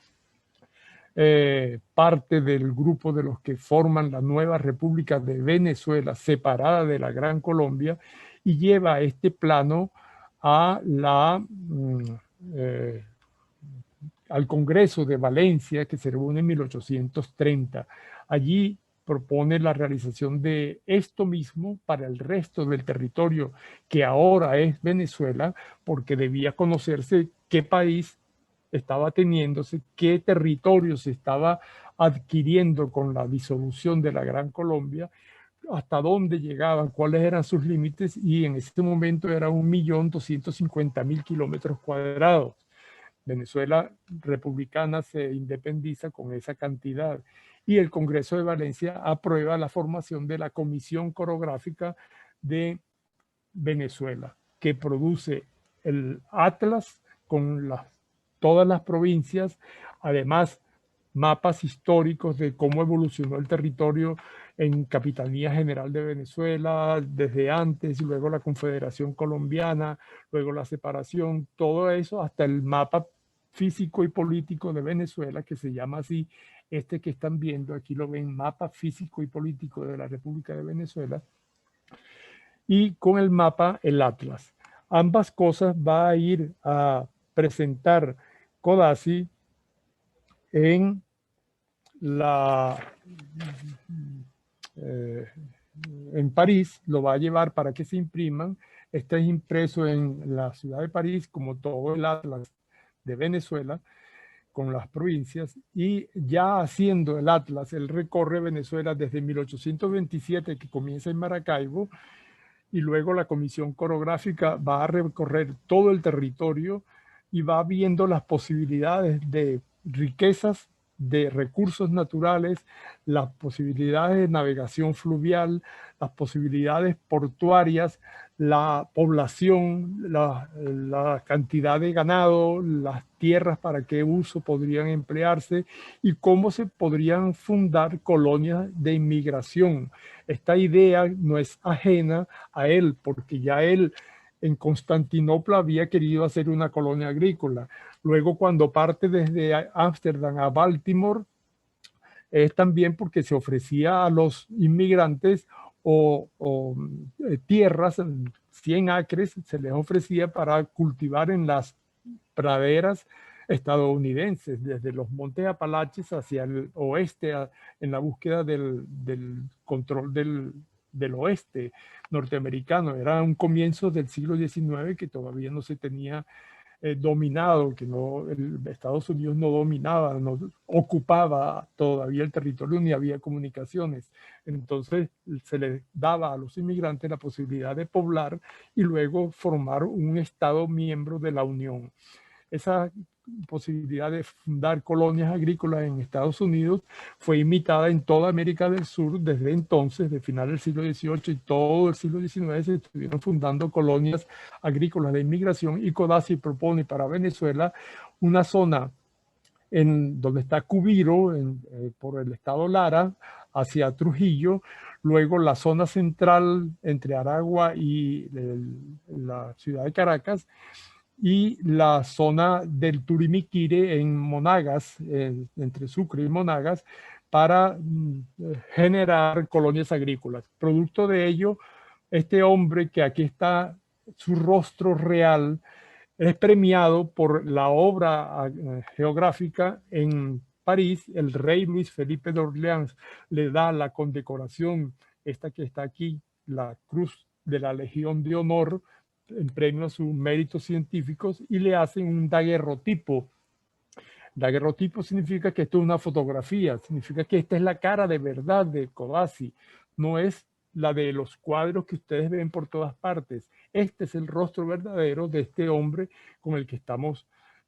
parte del grupo de los que forman la nueva República de Venezuela, separada de la Gran Colombia, y lleva este plano a al Congreso de Valencia, que se reúne en 1830. Allí propone la realización de esto mismo para el resto del territorio que ahora es Venezuela, porque debía conocerse qué país estaba teniéndose, qué territorio se estaba adquiriendo con la disolución de la Gran Colombia, hasta dónde llegaban, cuáles eran sus límites, y en ese momento era 1.250.000 kilómetros cuadrados. Venezuela republicana se independiza con esa cantidad, y el Congreso de Valencia aprueba la formación de la Comisión Corográfica de Venezuela, que produce el atlas con todas las provincias, además mapas históricos de cómo evolucionó el territorio en Capitanía General de Venezuela desde antes, y luego la Confederación Colombiana, luego la separación, todo eso hasta el mapa físico y político de Venezuela, que se llama así, este que están viendo, aquí lo ven, mapa físico y político de la República de Venezuela, y con el mapa el atlas. Ambas cosas va a ir a presentar Codazzi en en París, lo va a llevar para que se impriman. Este es impreso en la ciudad de París, como todo el atlas de Venezuela, con las provincias, y ya haciendo el atlas, él recorre Venezuela desde 1827, que comienza en Maracaibo, y luego la Comisión Corográfica va a recorrer todo el territorio y va viendo las posibilidades de riquezas, de recursos naturales, las posibilidades de navegación fluvial, las posibilidades portuarias, la población, la cantidad de ganado, las tierras para qué uso podrían emplearse y cómo se podrían fundar colonias de inmigración. Esta idea no es ajena a él, porque ya él en Constantinopla había querido hacer una colonia agrícola. Luego, cuando parte desde Ámsterdam a Baltimore, es también porque se ofrecía a los inmigrantes tierras, 100 acres, se les ofrecía para cultivar en las praderas estadounidenses, desde los montes Apalaches hacia el oeste, en la búsqueda del control del oeste norteamericano. Era un comienzo del siglo XIX que todavía no se tenía dominado, que Estados Unidos no dominaba, no ocupaba todavía el territorio ni había comunicaciones. Entonces se les daba a los inmigrantes la posibilidad de poblar y luego formar un Estado miembro de la Unión. Esa posibilidad de fundar colonias agrícolas en Estados Unidos fue imitada en toda América del Sur desde entonces, de final del siglo XVIII y todo el siglo XIX se estuvieron fundando colonias agrícolas de inmigración, y Codazzi propone para Venezuela una zona en donde está Cubiro, por el estado Lara, hacia Trujillo, luego la zona central entre Aragua y la ciudad de Caracas, y la zona del Turimiquire en Monagas, entre Sucre y Monagas, para generar colonias agrícolas. Producto de ello, este hombre, que aquí está su rostro real, es premiado por la obra geográfica en París. El rey Luis Felipe de Orleans le da la condecoración, esta que está aquí, la Cruz de la Legión de Honor, en premio a sus méritos científicos, y le hacen un daguerrotipo. Daguerrotipo significa que esto es una fotografía, significa que esta es la cara de verdad de Codazzi, no es la de los cuadros que ustedes ven por todas partes. Este es el rostro verdadero de este hombre con el que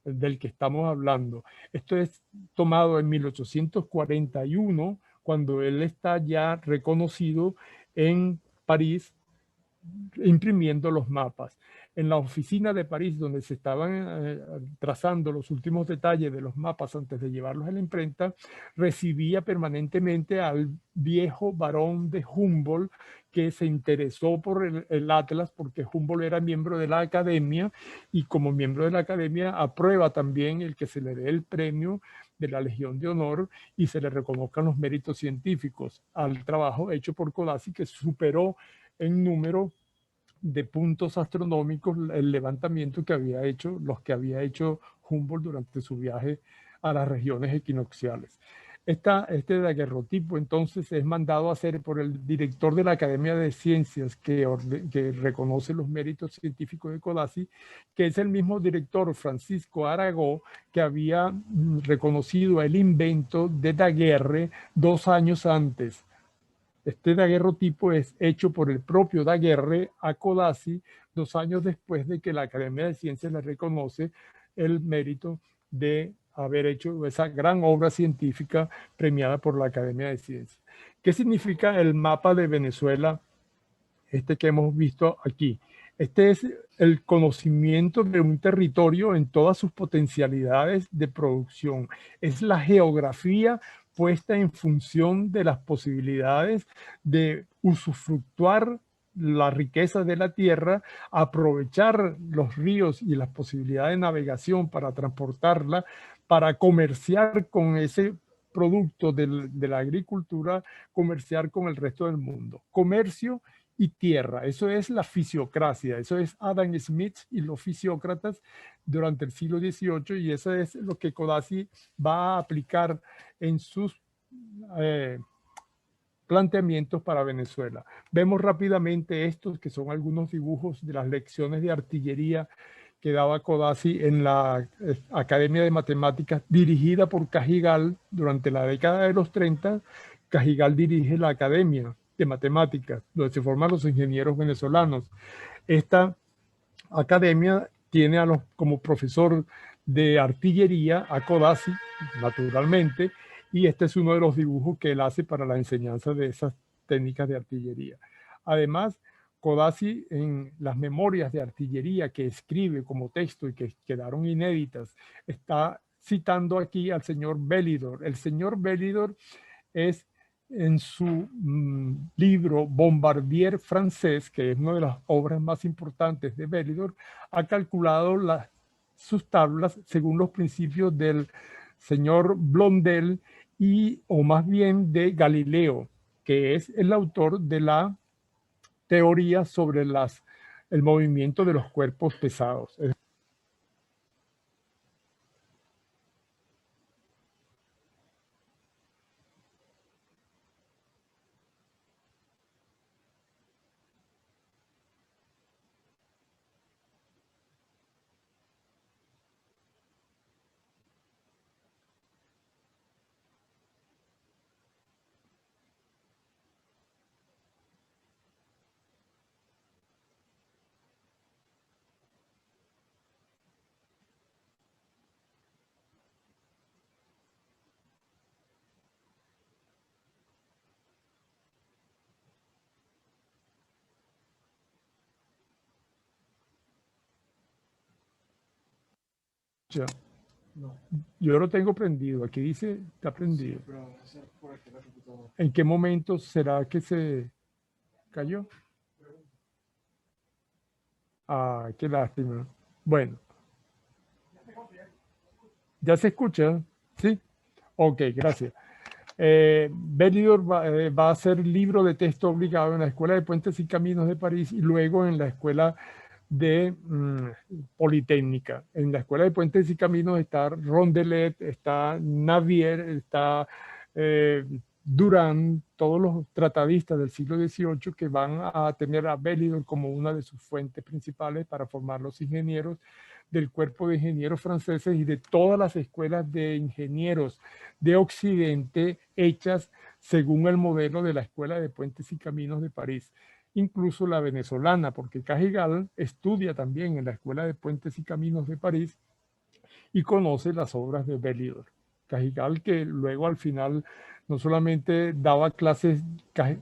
del que estamos hablando. Esto es tomado en 1841, cuando él está ya reconocido en París, imprimiendo los mapas. En la oficina de París, donde se estaban trazando los últimos detalles de los mapas antes de llevarlos a la imprenta, recibía permanentemente al viejo barón de Humboldt, que se interesó por el Atlas, porque Humboldt era miembro de la academia, y como miembro de la academia aprueba también el que se le dé el premio de la Legión de Honor y se le reconozcan los méritos científicos al trabajo hecho por Codazzi, que superó en número de puntos astronómicos el levantamiento que había hecho, los que había hecho Humboldt durante su viaje a las regiones equinocciales. Este daguerrotipo entonces es mandado a hacer por el director de la Academia de Ciencias, que reconoce los méritos científicos de Codazzi, que es el mismo director, Francisco Aragó, que había reconocido el invento de Daguerre 2 años antes. Este daguerrotipo es hecho por el propio Daguerre a Codazzi 2 años después de que la Academia de Ciencias le reconoce el mérito de haber hecho esa gran obra científica premiada por la Academia de Ciencias. ¿Qué significa el mapa de Venezuela, este que hemos visto aquí? Este es el conocimiento de un territorio en todas sus potencialidades de producción. Es la geografía puesta en función de las posibilidades de usufructuar la riqueza de la tierra, aprovechar los ríos y las posibilidades de navegación para transportarla, para comerciar con ese producto de la agricultura, comerciar con el resto del mundo. Comercio y tierra, eso es la fisiocracia, eso es Adam Smith y los fisiócratas durante el siglo XVIII, y eso es lo que Codazzi va a aplicar en sus planteamientos para Venezuela. Vemos rápidamente estos, que son algunos dibujos de las lecciones de artillería que daba Codazzi en la Academia de Matemáticas, dirigida por Cajigal durante la década de los 30. Cajigal dirige la Academia de Matemáticas, donde se forman los ingenieros venezolanos. Esta academia tiene como profesor de artillería a Codazzi, naturalmente, y este es uno de los dibujos que él hace para la enseñanza de esas técnicas de artillería. Además, Codazzi, en las memorias de artillería que escribe como texto y que quedaron inéditas, está citando aquí al señor Bellidor. El señor Bellidor es, en su libro Bombardier francés, que es una de las obras más importantes de Bellidor, ha calculado sus tablas según los principios del señor Blondel, o más bien de Galileo, que es el autor de la teoría sobre el movimiento de los cuerpos pesados. Ya. Yo lo tengo prendido. Aquí dice, está prendido. ¿En qué momento será que se cayó? Ah, qué lástima. Bueno, ¿ya se escucha? ¿Sí? Ok, gracias. Belidor va a ser libro de texto obligado en la Escuela de Puentes y Caminos de París y luego en la Escuela de Politécnica. En la Escuela de Puentes y Caminos está Rondelet, está Navier, está Durand, todos los tratadistas del siglo XVIII que van a tener a Belidor como una de sus fuentes principales para formar los ingenieros del cuerpo de ingenieros franceses y de todas las escuelas de ingenieros de Occidente hechas según el modelo de la Escuela de Puentes y Caminos de París, incluso la venezolana, porque Cajigal estudia también en la Escuela de Puentes y Caminos de París y conoce las obras de Belidor. Cajigal, que luego al final no solamente daba clases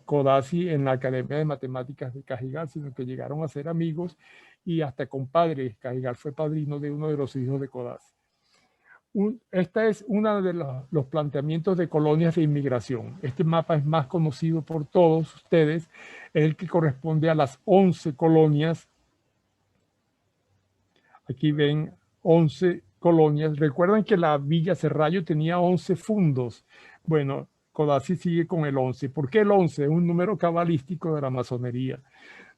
Codazzi en la Academia de Matemáticas de Cajigal, sino que llegaron a ser amigos y hasta compadres. Cajigal fue padrino de uno de los hijos de Codazzi. Esta es uno de los planteamientos de colonias de inmigración. Este mapa es más conocido por todos ustedes, es el que corresponde a las 11 colonias. Aquí ven 11 colonias. Recuerdan que la Villa Serrallo tenía 11 fundos. Bueno, Codazzi sigue con el 11. ¿Por qué el 11? Es un número cabalístico de la masonería.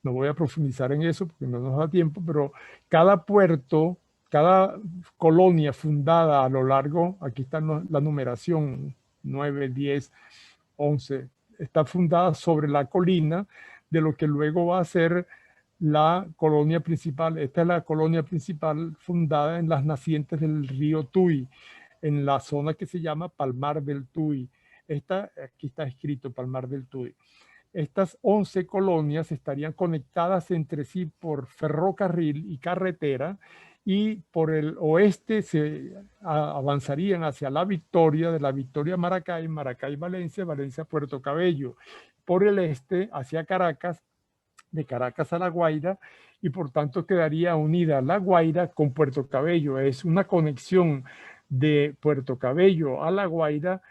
No voy a profundizar en eso porque no nos da tiempo, pero cada puerto, cada colonia fundada a lo largo, aquí está la numeración, 9, 10, 11, está fundada sobre la colina de lo que luego va a ser la colonia principal. Esta es la colonia principal fundada en las nacientes del río Tuy, en la zona que se llama Palmar del Tuy. Aquí está escrito Palmar del Tuy. Estas 11 colonias estarían conectadas entre sí por ferrocarril y carretera y por el oeste se avanzarían hacia la Victoria, de la Victoria a Maracay, Maracay Valencia, Valencia Puerto Cabello, por el este hacia Caracas, de Caracas a La Guaira, y por tanto quedaría unida La Guaira con Puerto Cabello. Es una conexión de Puerto Cabello a La Guaira,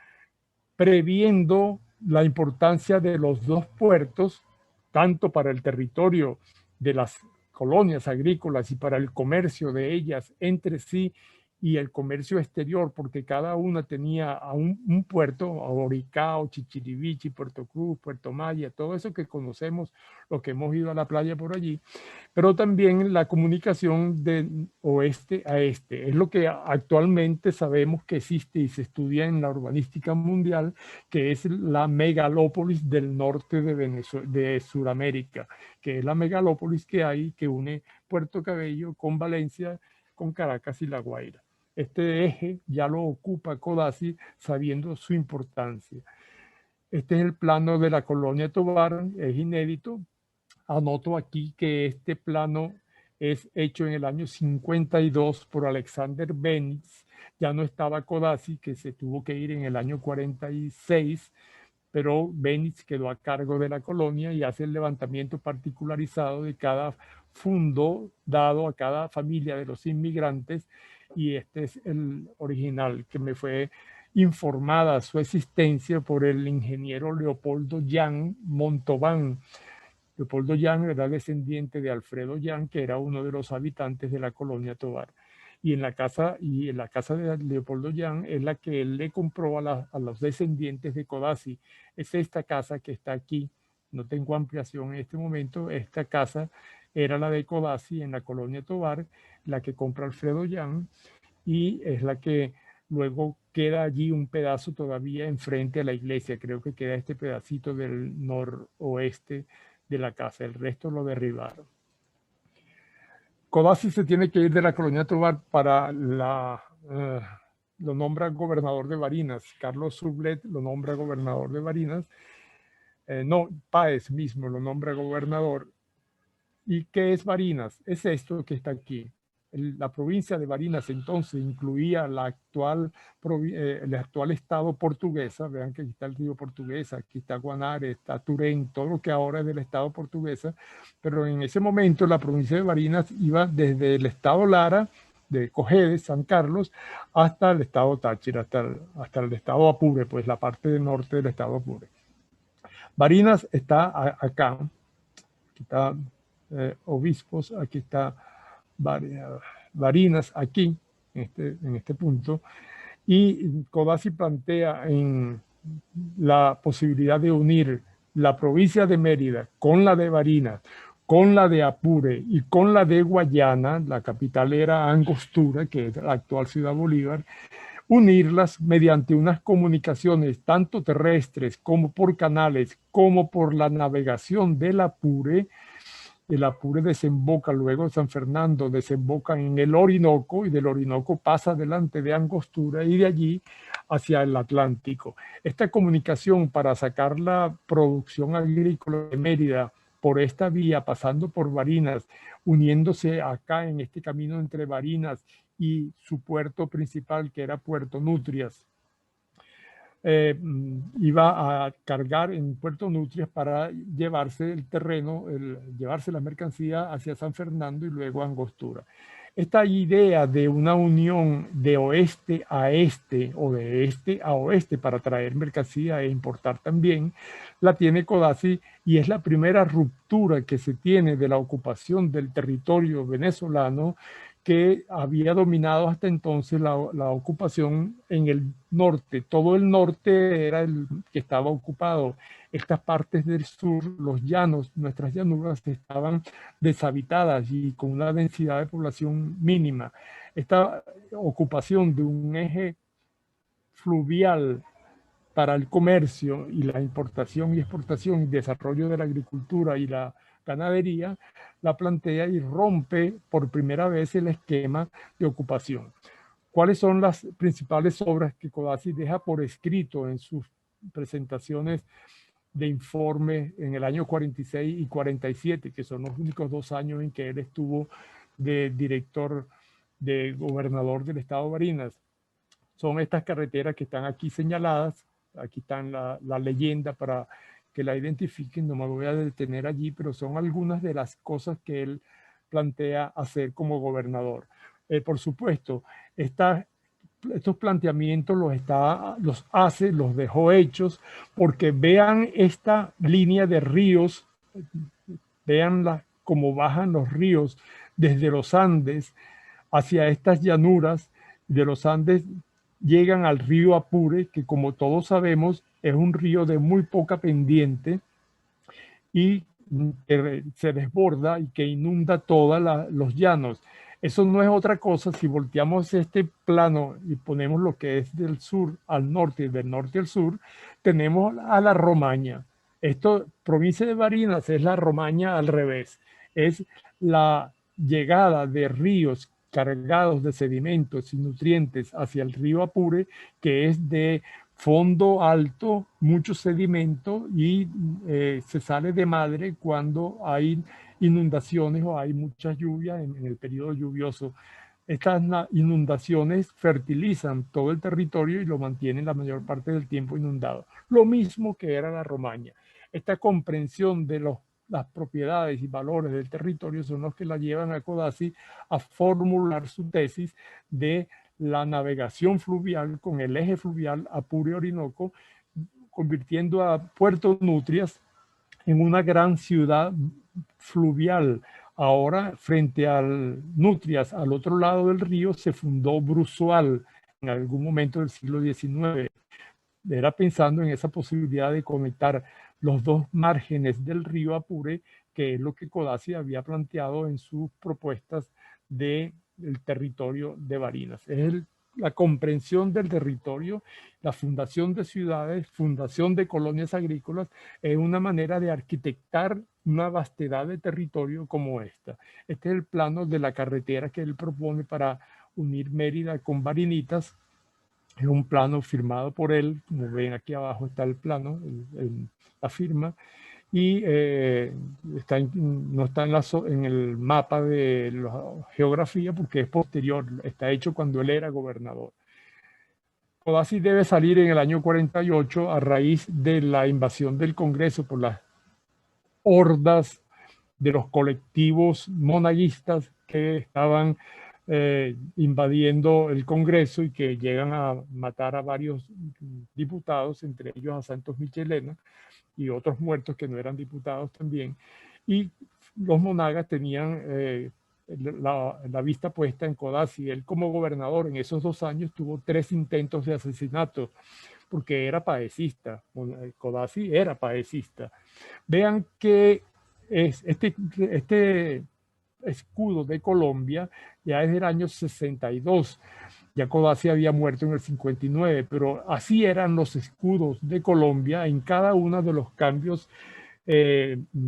previendo la importancia de los dos puertos, tanto para el territorio de las colonias agrícolas y para el comercio de ellas entre sí y el comercio exterior, porque cada una tenía a un puerto, a Oricao, Chichirivichi, Puerto Cruz, Puerto Maya, todo eso que conocemos, los que hemos ido a la playa por allí, pero también la comunicación de oeste a este. Es lo que actualmente sabemos que existe y se estudia en la urbanística mundial, que es la megalópolis del norte de Sudamérica, que es la megalópolis que hay que une Puerto Cabello con Valencia, con Caracas y La Guaira. Este eje ya lo ocupa Codazzi sabiendo su importancia. Este es el plano de la colonia Tovar, es inédito. Anoto aquí que este plano es hecho en el año 52 por Alexander Benitz. Ya no estaba Codazzi, que se tuvo que ir en el año 46, pero Benitz quedó a cargo de la colonia y hace el levantamiento particularizado de cada fundo dado a cada familia de los inmigrantes, y este es el original que me fue informada su existencia por el ingeniero Leopoldo Jan Montauban. Leopoldo Jan era descendiente de Alfredo Jan, que era uno de los habitantes de la colonia Tovar. Y en la casa de Leopoldo Jan es la que él le compró a los descendientes de Codazzi. Es esta casa que está aquí. No tengo ampliación en este momento. Esta casa era la de Codazzi en la colonia Tovar, la que compra Alfredo Jan, y es la que luego queda allí un pedazo todavía enfrente a la iglesia. Creo que queda este pedacito del noroeste de la casa. El resto lo derribaron. Codazzi se tiene que ir de la colonia Tovar para lo nombra gobernador de Barinas. Carlos Sublet lo nombra gobernador de Barinas. No, Páez mismo lo nombra gobernador. ¿Y qué es Barinas? Es esto que está aquí. La provincia de Barinas entonces incluía el actual estado portuguesa. Vean que aquí está el río Portuguesa, aquí está Guanare, está Turén, todo lo que ahora es del estado portuguesa, pero en ese momento la provincia de Barinas iba desde el estado Lara de Cojedes, San Carlos, hasta el estado Táchira, hasta el estado Apure, pues la parte del norte del estado Apure. Barinas está acá, aquí está Obispos, aquí está Barinas, aquí, en este punto, y Codazzi plantea en la posibilidad de unir la provincia de Mérida con la de Barinas, con la de Apure y con la de Guayana, la capital era Angostura, que es la actual Ciudad Bolívar, unirlas mediante unas comunicaciones tanto terrestres como por canales, como por la navegación del Apure. El Apure desemboca luego en San Fernando, desemboca en el Orinoco y del Orinoco pasa delante de Angostura y de allí hacia el Atlántico. Esta comunicación para sacar la producción agrícola de Mérida por esta vía, pasando por Barinas, uniéndose acá en este camino entre Barinas y su puerto principal, que era Puerto Nutrias, iba a cargar en Puerto Nutrias para llevarse el terreno, llevarse la mercancía hacia San Fernando y luego a Angostura. Esta idea de una unión de oeste a este o de este a oeste para traer mercancía e importar también, la tiene Codazzi y es la primera ruptura que se tiene de la ocupación del territorio venezolano que había dominado hasta entonces la ocupación en el norte. Todo el norte era el que estaba ocupado. Estas partes del sur, los llanos, nuestras llanuras, estaban deshabitadas y con una densidad de población mínima. Esta ocupación de un eje fluvial para el comercio y la importación y exportación y desarrollo de la agricultura y la ganadería, la plantea y rompe por primera vez el esquema de ocupación. ¿Cuáles son las principales obras que Codazzi deja por escrito en sus presentaciones de informe en el año 46 y 47, que son los únicos 2 años en que él estuvo de director, de gobernador del estado de Barinas? Son estas carreteras que están aquí señaladas. Aquí están la leyenda para que la identifiquen, no me voy a detener allí, pero son algunas de las cosas que él plantea hacer como gobernador. Por supuesto, estos planteamientos los dejó hechos, porque vean esta línea de ríos, vean cómo bajan los ríos desde los Andes hacia estas llanuras. De los Andes llegan al río Apure, que como todos sabemos es un río de muy poca pendiente y que se desborda y que inunda todos los llanos. Eso no es otra cosa. Si volteamos este plano y ponemos lo que es del sur al norte y del norte al sur, tenemos a la Romaña. Esto, provincia de Barinas, es la Romaña al revés. Es la llegada de ríos cargados de sedimentos y nutrientes hacia el río Apure, que es de fondo alto, mucho sedimento y se sale de madre cuando hay inundaciones o hay mucha lluvia en el periodo lluvioso. Estas inundaciones fertilizan todo el territorio y lo mantienen la mayor parte del tiempo inundado. Lo mismo que era la Romaña. Esta comprensión de las propiedades y valores del territorio son los que la llevan a Codazzi a formular su tesis de la navegación fluvial con el eje fluvial Apure-Orinoco, convirtiendo a Puerto Nutrias en una gran ciudad fluvial. Ahora, frente al Nutrias, al otro lado del río, se fundó Bruzual en algún momento del siglo XIX. Era pensando en esa posibilidad de conectar los dos márgenes del río Apure, que es lo que Codazzi había planteado en sus propuestas del territorio de Barinas. Es la comprensión del territorio, la fundación de ciudades, fundación de colonias agrícolas, es una manera de arquitectar una vastedad de territorio como esta. Este es el plano de la carretera que él propone para unir Mérida con Barinitas. Es un plano firmado por él, como ven aquí abajo está el plano, la firma, y no está en el mapa de la geografía porque es posterior, está hecho cuando él era gobernador. Codazzi debe salir en el año 48 a raíz de la invasión del Congreso por las hordas de los colectivos monaguistas que estaban invadiendo el Congreso y que llegan a matar a varios diputados, entre ellos a Santos Michelena y otros muertos que no eran diputados también. Y los monagas tenían la vista puesta en Codazzi. Él como gobernador en esos 2 años tuvo 3 intentos de asesinato porque era paecista. Codazzi era paecista. Vean que este escudo de Colombia ya es del año 62. Ya Codazzi había muerto en el 59, pero así eran los escudos de Colombia en cada uno de los cambios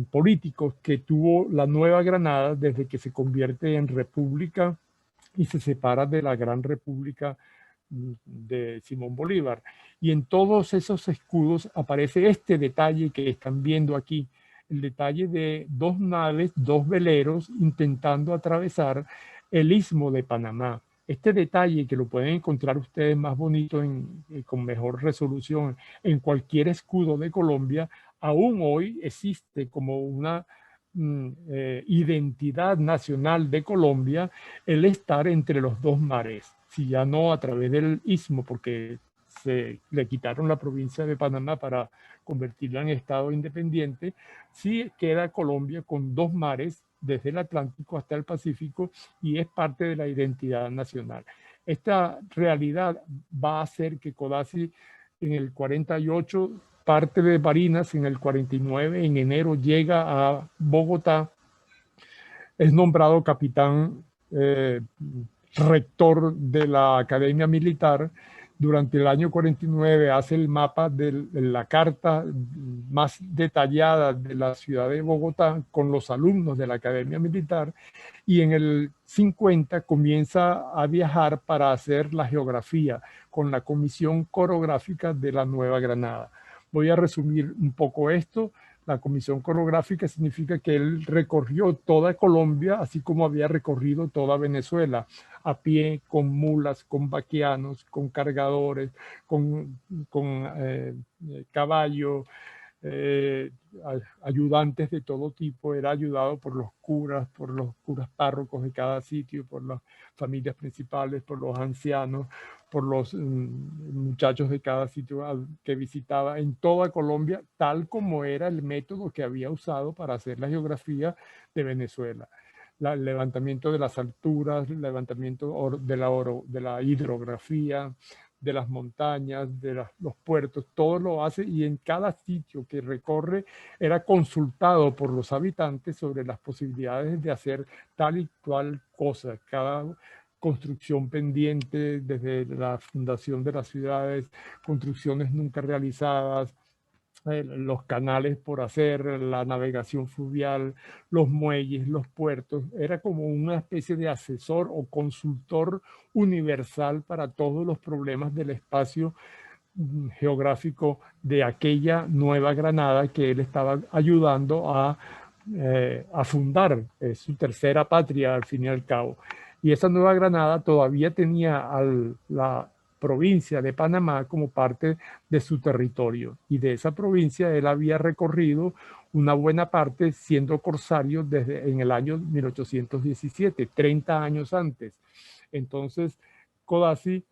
políticos que tuvo la Nueva Granada desde que se convierte en república y se separa de la Gran República de Simón Bolívar. Y en todos esos escudos aparece este detalle que están viendo aquí, el detalle de 2 naves, 2 veleros intentando atravesar el istmo de Panamá. Este detalle que lo pueden encontrar ustedes más bonito, con mejor resolución en cualquier escudo de Colombia, aún hoy existe como una identidad nacional de Colombia el estar entre los 2 mares, si ya no a través del istmo, porque se le quitaron la provincia de Panamá para convertirla en estado independiente, sí queda Colombia con 2 mares, desde el Atlántico hasta el Pacífico, y es parte de la identidad nacional. Esta realidad va a hacer que Codazzi en el 48 parte de Barinas, en el 49, en enero llega a Bogotá, es nombrado capitán rector de la Academia Militar. Durante el año 49 hace el mapa de la carta más detallada de la ciudad de Bogotá con los alumnos de la Academia Militar, y en el 50 comienza a viajar para hacer la geografía con la Comisión Corográfica de la Nueva Granada. Voy a resumir un poco esto. La Comisión Corográfica significa que él recorrió toda Colombia, así como había recorrido toda Venezuela, a pie, con mulas, con vaqueanos, con cargadores, con caballo, ayudantes de todo tipo. Era ayudado por los curas párrocos de cada sitio, por las familias principales, por los ancianos, por los muchachos de cada sitio que visitaba en toda Colombia, tal como era el método que había usado para hacer la geografía de Venezuela. El levantamiento de las alturas, el levantamiento de la hidrografía, de las montañas, de los puertos, todo lo hace, y en cada sitio que recorre era consultado por los habitantes sobre las posibilidades de hacer tal y cual cosa. Cada construcción pendiente, desde la fundación de las ciudades, construcciones nunca realizadas, los canales por hacer, la navegación fluvial, los muelles, los puertos. Era como una especie de asesor o consultor universal para todos los problemas del espacio geográfico de aquella Nueva Granada que él estaba ayudando a fundar. Es su tercera patria al fin y al cabo. Y esa Nueva Granada todavía tenía la provincia de Panamá como parte de su territorio, y de esa provincia él había recorrido una buena parte siendo corsario desde en el año 1817, 30 años antes. Entonces Codazzi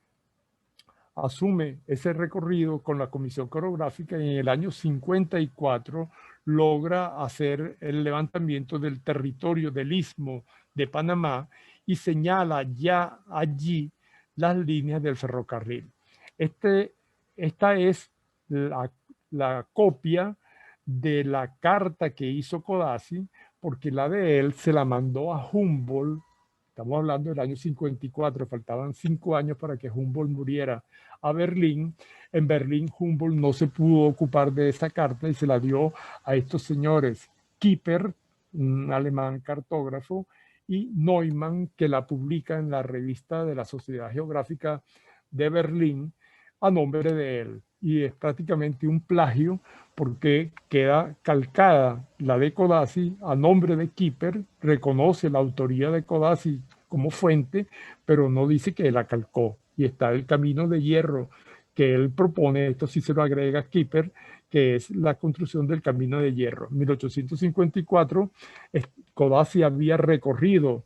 asume ese recorrido con la Comisión Corográfica, y en el año 54 logra hacer el levantamiento del territorio del Istmo de Panamá y señala ya allí las líneas del ferrocarril. Esta es la copia de la carta que hizo Codazzi, porque la de él se la mandó a Humboldt. Estamos hablando del año 54, faltaban 5 años para que Humboldt muriera, a Berlín. En Berlín Humboldt no se pudo ocupar de esa carta y se la dio a estos señores, Kipper, un alemán cartógrafo, y Neumann, que la publica en la revista de la Sociedad Geográfica de Berlín a nombre de él. Y es prácticamente un plagio, porque queda calcada la de Codazzi a nombre de Kipper, reconoce la autoría de Codazzi como fuente, pero no dice que la calcó. Y está el camino de hierro que él propone, esto sí se lo agrega Kipper, que es la construcción del camino de hierro. En 1854, Codazzi había recorrido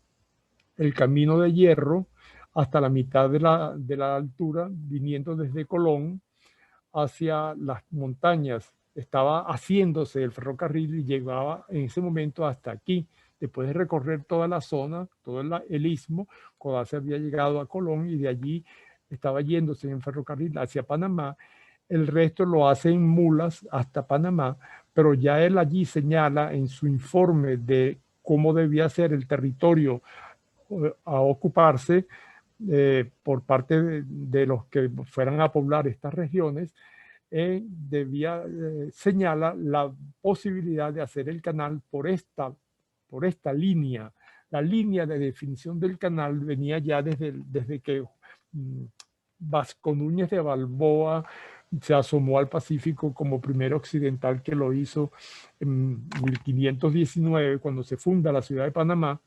el camino de hierro hasta la mitad de la altura, viniendo desde Colón hacia las montañas. Estaba haciéndose el ferrocarril y llegaba en ese momento hasta aquí. Después de recorrer toda la zona, todo el istmo, Codazzi había llegado a Colón y de allí estaba yéndose en ferrocarril hacia Panamá. El resto lo hace en mulas hasta Panamá, pero ya él allí señala en su informe de cómo debía ser el territorio a ocuparse por parte de los que fueran a poblar estas regiones, señala la posibilidad de hacer el canal por esta línea. La línea de definición del canal venía ya desde que Vasco Núñez de Balboa se asomó al Pacífico como primer occidental que lo hizo en 1519, cuando se funda la ciudad de Panamá.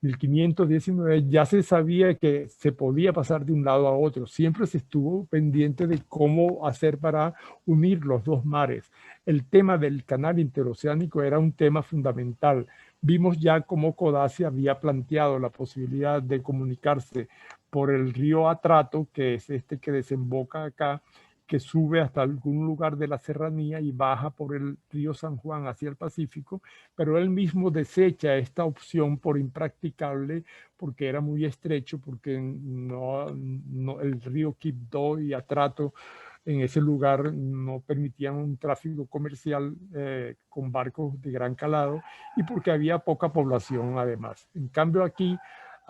1519 ya se sabía que se podía pasar de un lado a otro. Siempre se estuvo pendiente de cómo hacer para unir los dos mares. El tema del canal interoceánico era un tema fundamental. Vimos ya cómo Codazzi había planteado la posibilidad de comunicarse por el río Atrato, que es este que desemboca acá, que sube hasta algún lugar de la serranía y baja por el río San Juan hacia el Pacífico, pero él mismo desecha esta opción por impracticable, porque era muy estrecho, porque el río Quibdó y Atrato en ese lugar no permitían un tráfico comercial con barcos de gran calado y porque había poca población además. En cambio aquí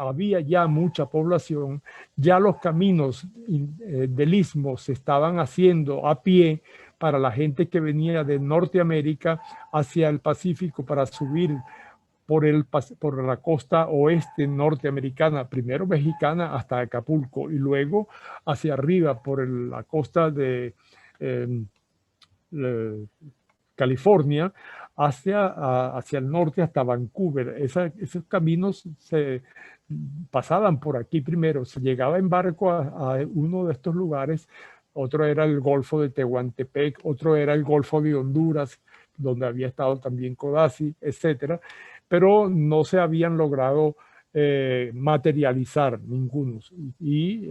había ya mucha población, ya los caminos del istmo se estaban haciendo a pie para la gente que venía de Norteamérica hacia el Pacífico para subir por la costa oeste norteamericana, primero mexicana hasta Acapulco y luego hacia arriba por la costa de California hacia el norte hasta Vancouver. Esos caminos se pasaban por aquí primero, se llegaba en barco a uno de estos lugares, otro era el Golfo de Tehuantepec, otro era el Golfo de Honduras, donde había estado también Codazzi, etcétera, pero no se habían logrado materializar ningunos. Y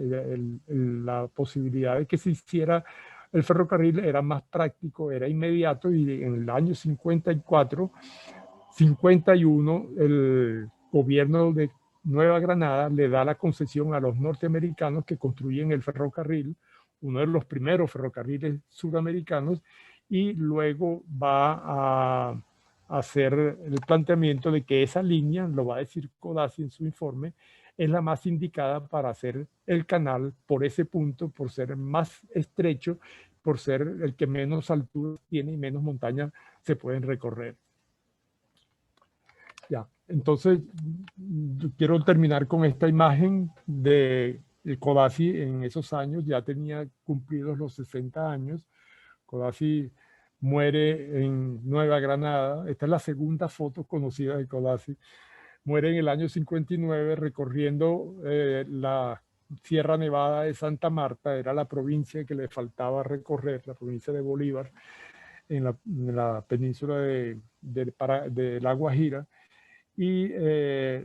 la posibilidad de que se hiciera el ferrocarril era más práctico, era inmediato, y en el año 54, 51, el gobierno de Nueva Granada le da la concesión a los norteamericanos que construyen el ferrocarril, uno de los primeros ferrocarriles sudamericanos, y luego va a hacer el planteamiento de que esa línea, lo va a decir Codazzi en su informe, es la más indicada para hacer el canal por ese punto, por ser más estrecho, por ser el que menos altura tiene y menos montañas se pueden recorrer. Ya, entonces quiero terminar con esta imagen de Codazzi en esos años. Ya tenía cumplidos los 60 años. Codazzi muere en Nueva Granada. Esta es la segunda foto conocida de Codazzi. Muere en el año 59 recorriendo la Sierra Nevada de Santa Marta. Era la provincia que le faltaba recorrer, la provincia de Bolívar, en la península de La Guajira. Y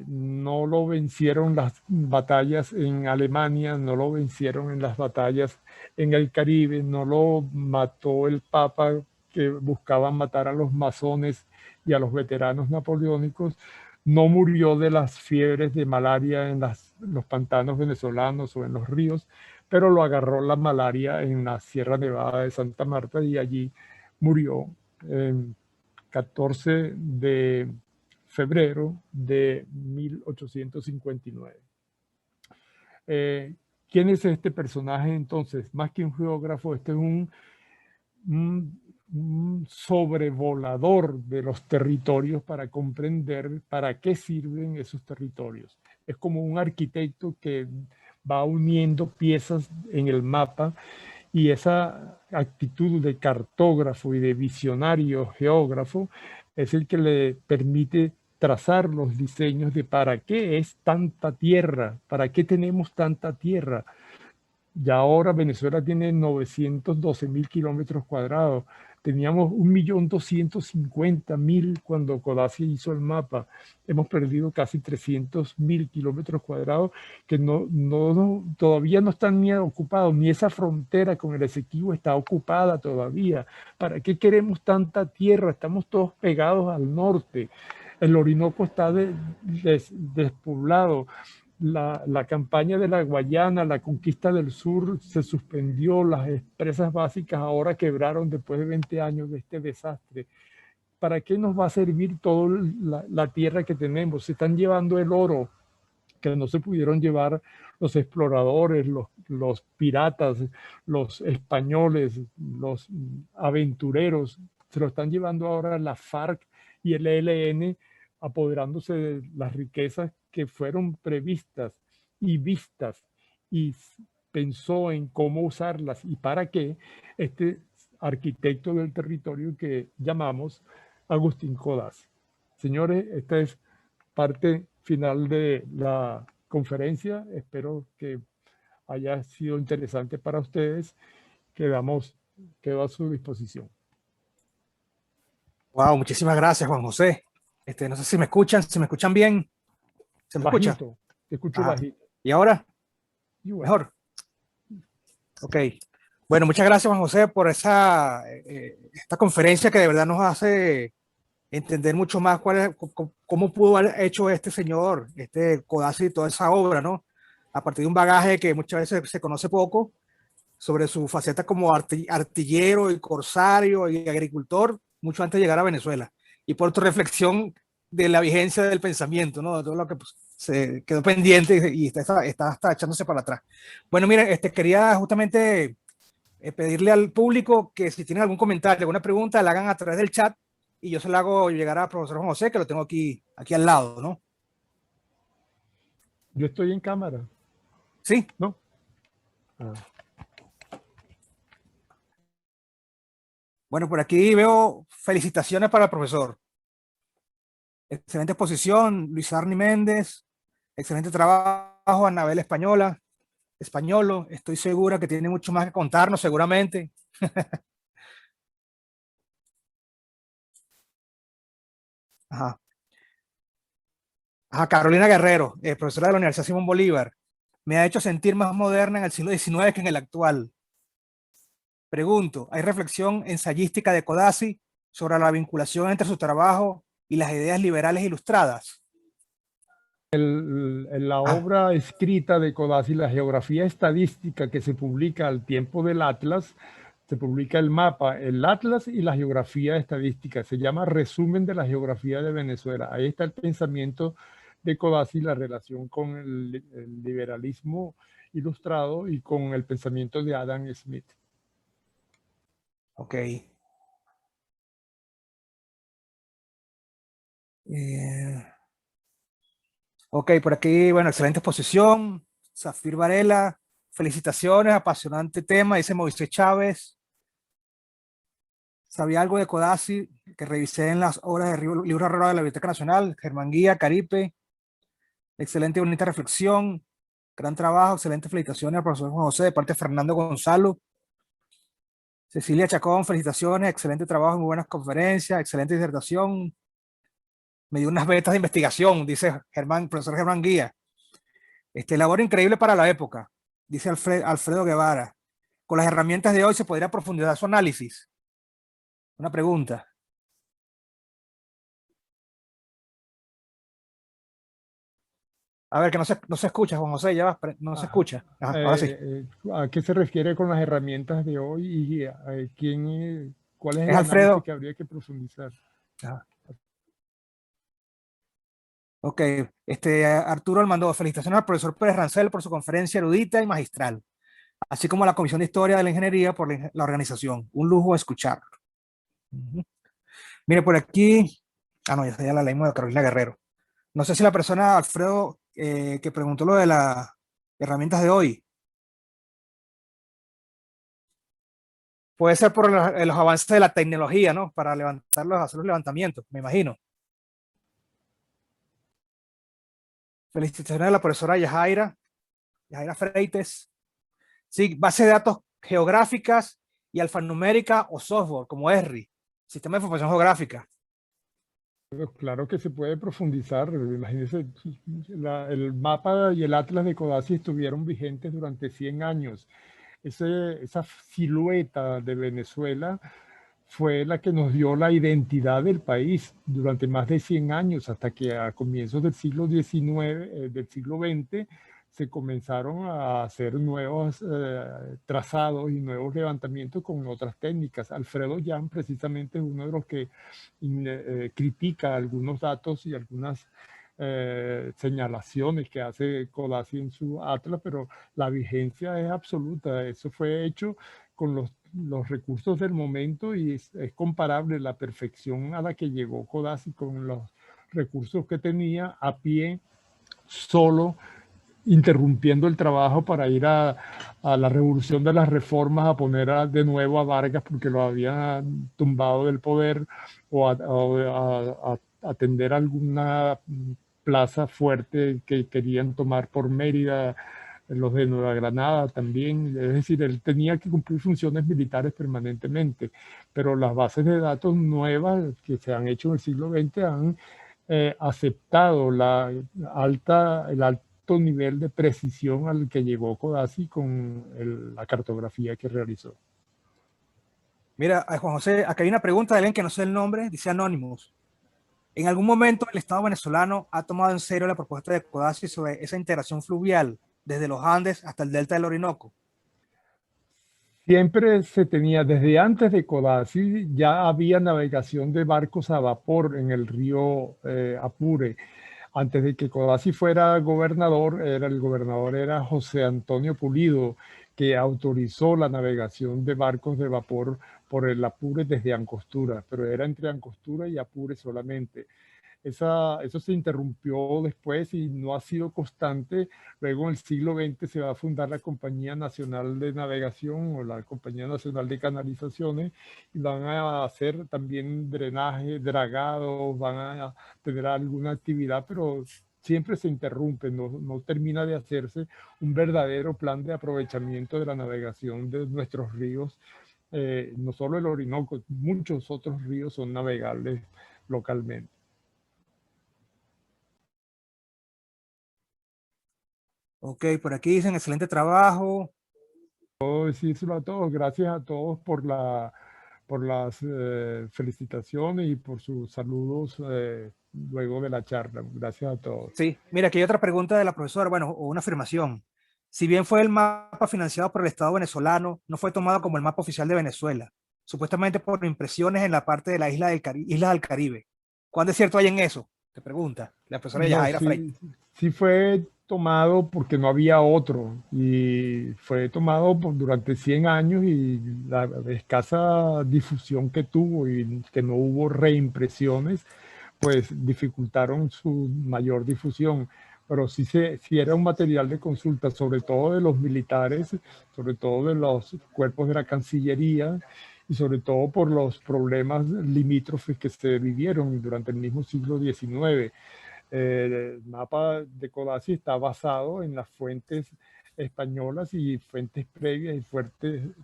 no lo vencieron las batallas en Alemania, no lo vencieron en las batallas en el Caribe, no lo mató el Papa que buscaban matar a los masones y a los veteranos napoleónicos, no murió de las fiebres de malaria en los pantanos venezolanos o en los ríos, pero lo agarró la malaria en la Sierra Nevada de Santa Marta y allí murió el 14 de febrero de 1859. ¿Quién es este personaje entonces? Más que un geógrafo, este es un sobrevolador de los territorios para comprender para qué sirven esos territorios. Es como un arquitecto que va uniendo piezas en el mapa, y esa actitud de cartógrafo y de visionario geógrafo es el que le permite trazar los diseños de para qué es tanta tierra, para qué tenemos tanta tierra. Ya ahora Venezuela tiene 912.000 kilómetros cuadrados. Teníamos 1.250.000 cuando Codazzi hizo el mapa. Hemos perdido casi 300.000 kilómetros cuadrados que todavía no están ni ocupados, ni esa frontera con el Esequibo está ocupada todavía. ¿Para qué queremos tanta tierra? Estamos todos pegados al norte. El Orinoco está despoblado. La campaña de la Guayana, la conquista del sur se suspendió, las presas básicas ahora quebraron después de 20 años de este desastre. ¿Para qué nos va a servir toda la tierra que tenemos? Se están llevando el oro que no se pudieron llevar los exploradores, los piratas, los españoles, los aventureros, se lo están llevando ahora la FARC y el ELN, apoderándose de las riquezas que fueron previstas y vistas, y pensó en cómo usarlas y para qué este arquitecto del territorio que llamamos Agustín Codazzi. Señores, esta es parte final de la conferencia. Espero que haya sido interesante para ustedes. Quedo a su disposición.
Wow, muchísimas gracias, Juan José. No sé si me escuchan bien. ¿Se me
Bajito,
escucha?
te escucho bajito.
¿Y ahora?
Bueno.
Mejor. Ok. Bueno, muchas gracias, Juan José, por esta conferencia que de verdad nos hace entender mucho más cómo pudo haber hecho este señor, Codazzi, toda esa obra, ¿no? A partir de un bagaje que muchas veces se conoce poco sobre su faceta como artillero y corsario y agricultor, mucho antes de llegar a Venezuela. Y por tu reflexión de la vigencia del pensamiento, ¿no? De todo lo que pues, se quedó pendiente y está hasta echándose para atrás. Bueno, miren, quería justamente pedirle al público que si tienen algún comentario, alguna pregunta, la hagan a través del chat y yo se la hago llegar al profesor Juan José, que lo tengo aquí al lado, ¿no?
Yo estoy en cámara.
¿Sí?
¿No?
Bueno, por aquí veo felicitaciones para el profesor. Excelente exposición, Luis Arni Méndez. Excelente trabajo, Anabel Españolo. Estoy segura que tiene mucho más que contarnos, seguramente. Ajá. Ajá, Carolina Guerrero, profesora de la Universidad Simón Bolívar. Me ha hecho sentir más moderna en el siglo XIX que en el actual. Pregunto, ¿hay reflexión ensayística de Codazzi sobre la vinculación entre su trabajo y las ideas liberales ilustradas?
En la obra escrita de Codazzi, la geografía estadística que se publica al tiempo del Atlas, se publica el mapa, el Atlas y la geografía estadística. Se llama Resumen de la Geografía de Venezuela. Ahí está el pensamiento de Codazzi, la relación con el liberalismo ilustrado y con el pensamiento de Adam Smith.
Ok. Ok, por aquí, bueno, excelente exposición. Zafir Varela, felicitaciones, apasionante tema, dice Moisés Chávez. Sabía algo de Codazzi que revisé en las obras de libro raro de la Biblioteca Nacional, Germán Guía, Caripe. Excelente y bonita reflexión, gran trabajo, excelente felicitaciones al profesor Juan José de parte de Fernando Gonzalo. Cecilia Chacón, felicitaciones, excelente trabajo, muy buenas conferencias, excelente disertación. Me dio unas betas de investigación, dice profesor Germán Guía. Labor increíble para la época, dice Alfredo Guevara. Con las herramientas de hoy se podría profundizar su análisis. Una pregunta. A ver, que no se escucha, Juan José, ya va, no se escucha. Ajá, ahora sí.
¿A qué se refiere con las herramientas de hoy y cuál es el análisis
Alfredo.
que habría que profundizar?
Ajá. Ok, Arturo Almandó, felicitaciones al profesor Pérez Rancel por su conferencia erudita y magistral, así como a la Comisión de Historia de la Ingeniería por la organización. Un lujo escucharlo. Mire, por aquí, no, ya la leímos de Carolina Guerrero. No sé si la persona, Alfredo, que preguntó lo de las herramientas de hoy, puede ser por los avances de la tecnología, ¿no? Para hacer los levantamientos, me imagino. Felicitaciones a la profesora Yajaira Freites. Sí, base de datos geográficas y alfanumérica o software, como ESRI, Sistema de Información Geográfica.
Pero claro que se puede profundizar. Imagínense, el mapa y el atlas de Codazzi estuvieron vigentes durante 100 años. Esa silueta de Venezuela fue la que nos dio la identidad del país durante más de 100 años, hasta que a comienzos del siglo XIX, del siglo XX, se comenzaron a hacer nuevos trazados y nuevos levantamientos con otras técnicas. Alfredo Jan precisamente es uno de los que critica algunos datos y algunas señalaciones que hace Codazzi en su atlas, pero la vigencia es absoluta. Eso fue hecho con los recursos del momento y es comparable la perfección a la que llegó Codazzi con los recursos que tenía a pie, solo, interrumpiendo el trabajo para ir a la revolución de las reformas, a poner de nuevo a Vargas porque lo habían tumbado del poder, o a atender alguna plaza fuerte que querían tomar por Mérida, los de Nueva Granada también. Es decir, él tenía que cumplir funciones militares permanentemente, pero las bases de datos nuevas que se han hecho en el siglo XX han aceptado el alto nivel de precisión al que llegó Codazzi con la cartografía que realizó.
Mira, Juan José, acá hay una pregunta de alguien que no sé el nombre, dice Anonymous. ¿En algún momento el Estado venezolano ha tomado en serio la propuesta de Codazzi sobre esa integración fluvial desde los Andes hasta el delta del Orinoco?
Siempre se tenía, desde antes de Codazzi, ya había navegación de barcos a vapor en el río Apure. Antes de que Codazzi fuera gobernador, el gobernador era José Antonio Pulido, que autorizó la navegación de barcos de vapor por el Apure desde Angostura, pero era entre Angostura y Apure solamente. Eso se interrumpió después y no ha sido constante. Luego en el siglo XX se va a fundar la Compañía Nacional de Navegación o la Compañía Nacional de Canalizaciones y van a hacer también drenaje, dragado, van a tener alguna actividad, pero siempre se interrumpe, no termina de hacerse un verdadero plan de aprovechamiento de la navegación de nuestros ríos. No solo el Orinoco, muchos otros ríos son navegables localmente.
Ok, por aquí dicen excelente trabajo.
Puedo decírselo a todos, gracias a todos por las felicitaciones y por sus saludos luego de la charla. Gracias a todos.
Sí, mira, aquí hay otra pregunta de la profesora, bueno, o una afirmación. Si bien fue el mapa financiado por el Estado venezolano, no fue tomado como el mapa oficial de Venezuela, supuestamente por impresiones en la parte de la islas del Caribe. ¿Cuán de cierto hay en eso? Te pregunta la profesora
No,
Yajaira Frey.
sí fue tomado porque no había otro y fue tomado durante 100 años y la escasa difusión que tuvo y que no hubo reimpresiones, pues dificultaron su mayor difusión. Pero sí era un material de consulta, sobre todo de los militares, sobre todo de los cuerpos de la Cancillería y sobre todo por los problemas limítrofes que se vivieron durante el mismo siglo XIX. El mapa de Codazzi está basado en las fuentes españolas y fuentes previas y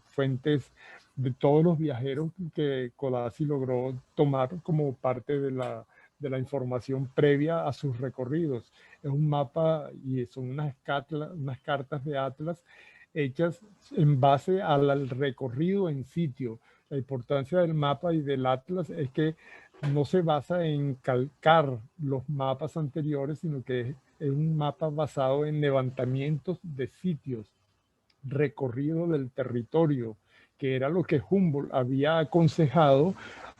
fuentes de todos los viajeros que Codazzi logró tomar como parte de la información previa a sus recorridos. Es un mapa y son unas cartas de atlas hechas en base al recorrido en sitio. La importancia del mapa y del atlas es que no se basa en calcar los mapas anteriores, sino que es un mapa basado en levantamientos de sitios, recorrido del territorio, que era lo que Humboldt había aconsejado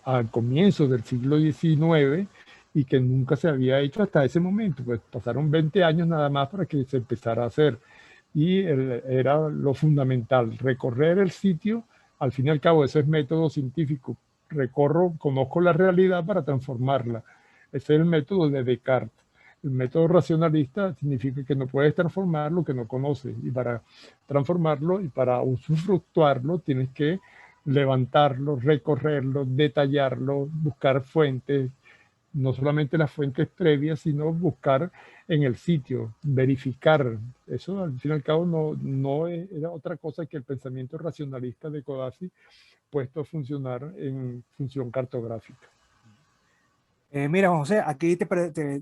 al comienzo del siglo XIX y que nunca se había hecho hasta ese momento. Pues pasaron 20 años nada más para que se empezara a hacer. Y era lo fundamental, recorrer el sitio. Al fin y al cabo, eso es método científico. Conozco la realidad para transformarla. Ese es el método de Descartes. El método racionalista significa que no puedes transformar lo que no conoces, y para transformarlo y para usufructuarlo tienes que levantarlo, recorrerlo, detallarlo, buscar fuentes, no solamente las fuentes previas, sino buscar en el sitio, verificar. Eso al fin y al cabo no era otra cosa que el pensamiento racionalista de Codazzi puesto a funcionar en función cartográfica.
Mira, José, aquí te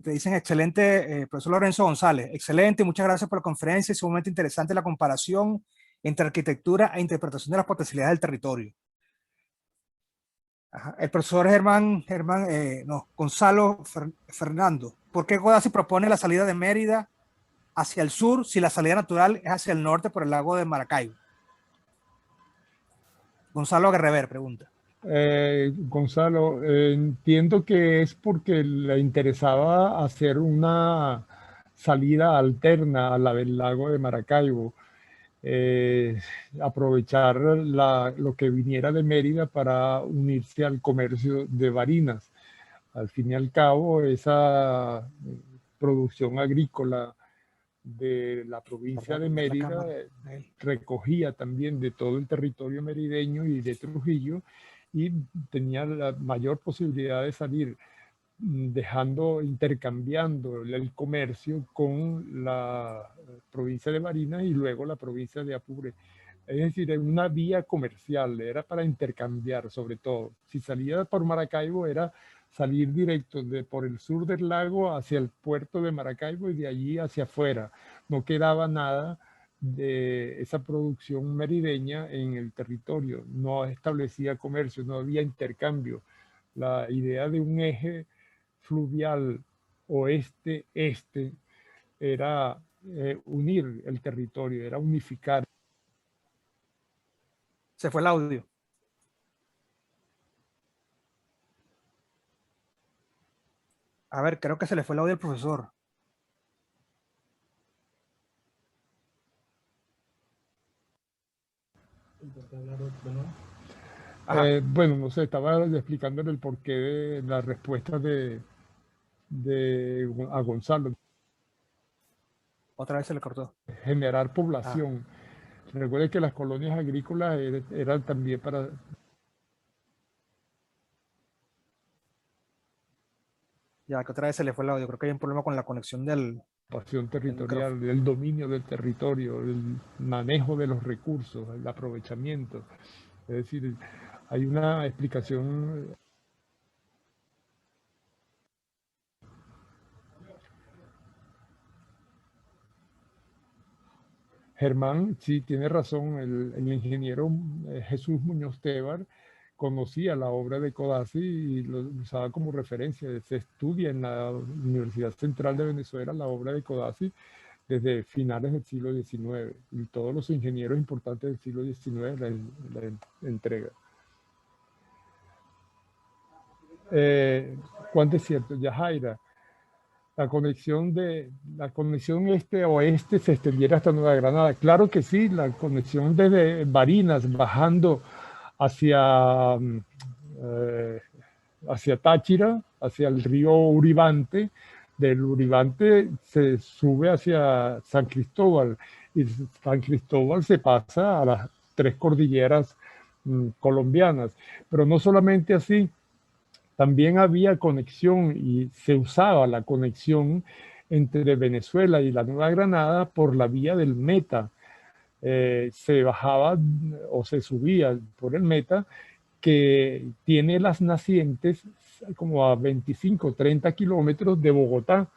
dicen excelente, profesor Lorenzo González, excelente, muchas gracias por la conferencia, es sumamente interesante la comparación entre arquitectura e interpretación de las potencialidades del territorio. Ajá. El profesor Gonzalo Fernando, ¿por qué Codazzi propone la salida de Mérida hacia el sur si la salida natural es hacia el norte por el lago de Maracaibo? Gonzalo Guerrever pregunta.
Gonzalo, entiendo que es porque le interesaba hacer una salida alterna a la del lago de Maracaibo, aprovechar lo que viniera de Mérida para unirse al comercio de Barinas. Al fin y al cabo, esa producción agrícola de la provincia de Mérida recogía también de todo el territorio merideño y de Trujillo, y tenía la mayor posibilidad de salir intercambiando el comercio con la provincia de Barinas y luego la provincia de Apure. Es decir, era una vía comercial, era para intercambiar sobre todo. Si salía por Maracaibo era salir directo por el sur del lago hacia el puerto de Maracaibo y de allí hacia afuera. No quedaba nada de esa producción merideña en el territorio. No establecía comercio, no había intercambio. La idea de un eje fluvial oeste-este era unir el territorio, era unificar.
Se fue el audio. A ver, creo que se le fue el audio al profesor.
Bueno, no sé, estaba explicándole el porqué de la respuesta a Gonzalo.
Otra vez se le cortó.
Generar población. Recuerde que las colonias agrícolas eran también para...
Ya que otra vez se le fue el audio. Creo que hay un problema con la conexión del
territorial, del dominio del territorio, el manejo de los recursos, el aprovechamiento. Es decir, hay una explicación. Germán, sí, tiene razón, el ingeniero Jesús Muñoz Tebar conocía la obra de Codazzi y lo usaba como referencia. Se estudia en la Universidad Central de Venezuela la obra de Codazzi desde finales del siglo XIX, y todos los ingenieros importantes del siglo XIX la entregan. Juan Desierto, Yajaira, la conexión este-oeste se extendiera hasta Nueva Granada. Claro que sí, la conexión desde Barinas bajando hacia, hacia Táchira, hacia el río Uribante. Del Uribante se sube hacia San Cristóbal y San Cristóbal se pasa a las tres cordilleras colombianas. Pero no solamente así, también había conexión y se usaba la conexión entre Venezuela y la Nueva Granada por la vía del Meta. Se bajaba o se subía por el Meta, que tiene las nacientes como a 25, 30 kilómetros de Bogotá.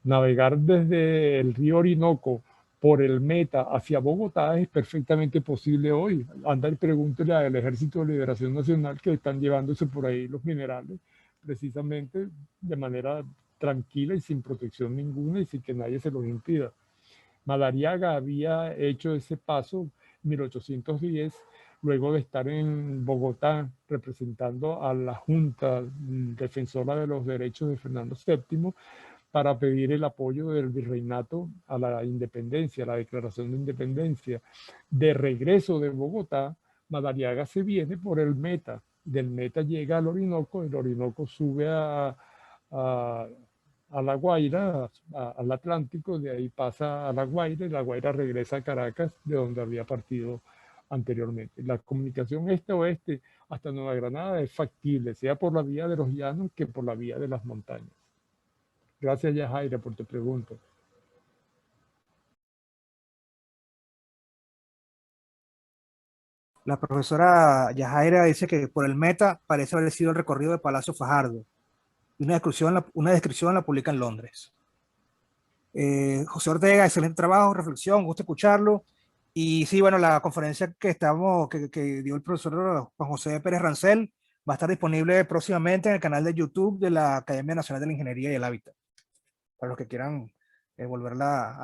Navegar desde el río Orinoco por el Meta hacia Bogotá es perfectamente posible hoy. Anda y pregúntele al Ejército de Liberación Nacional que están llevándose por ahí los minerales precisamente de manera tranquila y sin protección ninguna y sin que nadie se los impida. Madariaga había hecho ese paso en 1810, luego de estar en Bogotá representando a la Junta Defensora de los Derechos de Fernando VII, para pedir el apoyo del virreinato a la independencia, a la declaración de independencia. De regreso de Bogotá, Madariaga se viene por el Meta. Del Meta llega al Orinoco, el Orinoco sube a La Guaira, al Atlántico, de ahí pasa a La Guaira y La Guaira regresa a Caracas, de donde había partido anteriormente. La comunicación este-oeste hasta Nueva Granada es factible, sea por la vía de los llanos que por la vía de las montañas. Gracias, Yajaira, por tu pregunta.
La profesora Yajaira dice que por el Meta parece haber sido el recorrido de Palacio Fajardo. Una descripción la publica en Londres. José Ortega, excelente trabajo, reflexión, gusto escucharlo. Y sí, bueno, la conferencia que dio el profesor Juan José Pérez Rancel va a estar disponible próximamente en el canal de YouTube de la Academia Nacional de la Ingeniería y el Hábitat, para los que quieran volverla a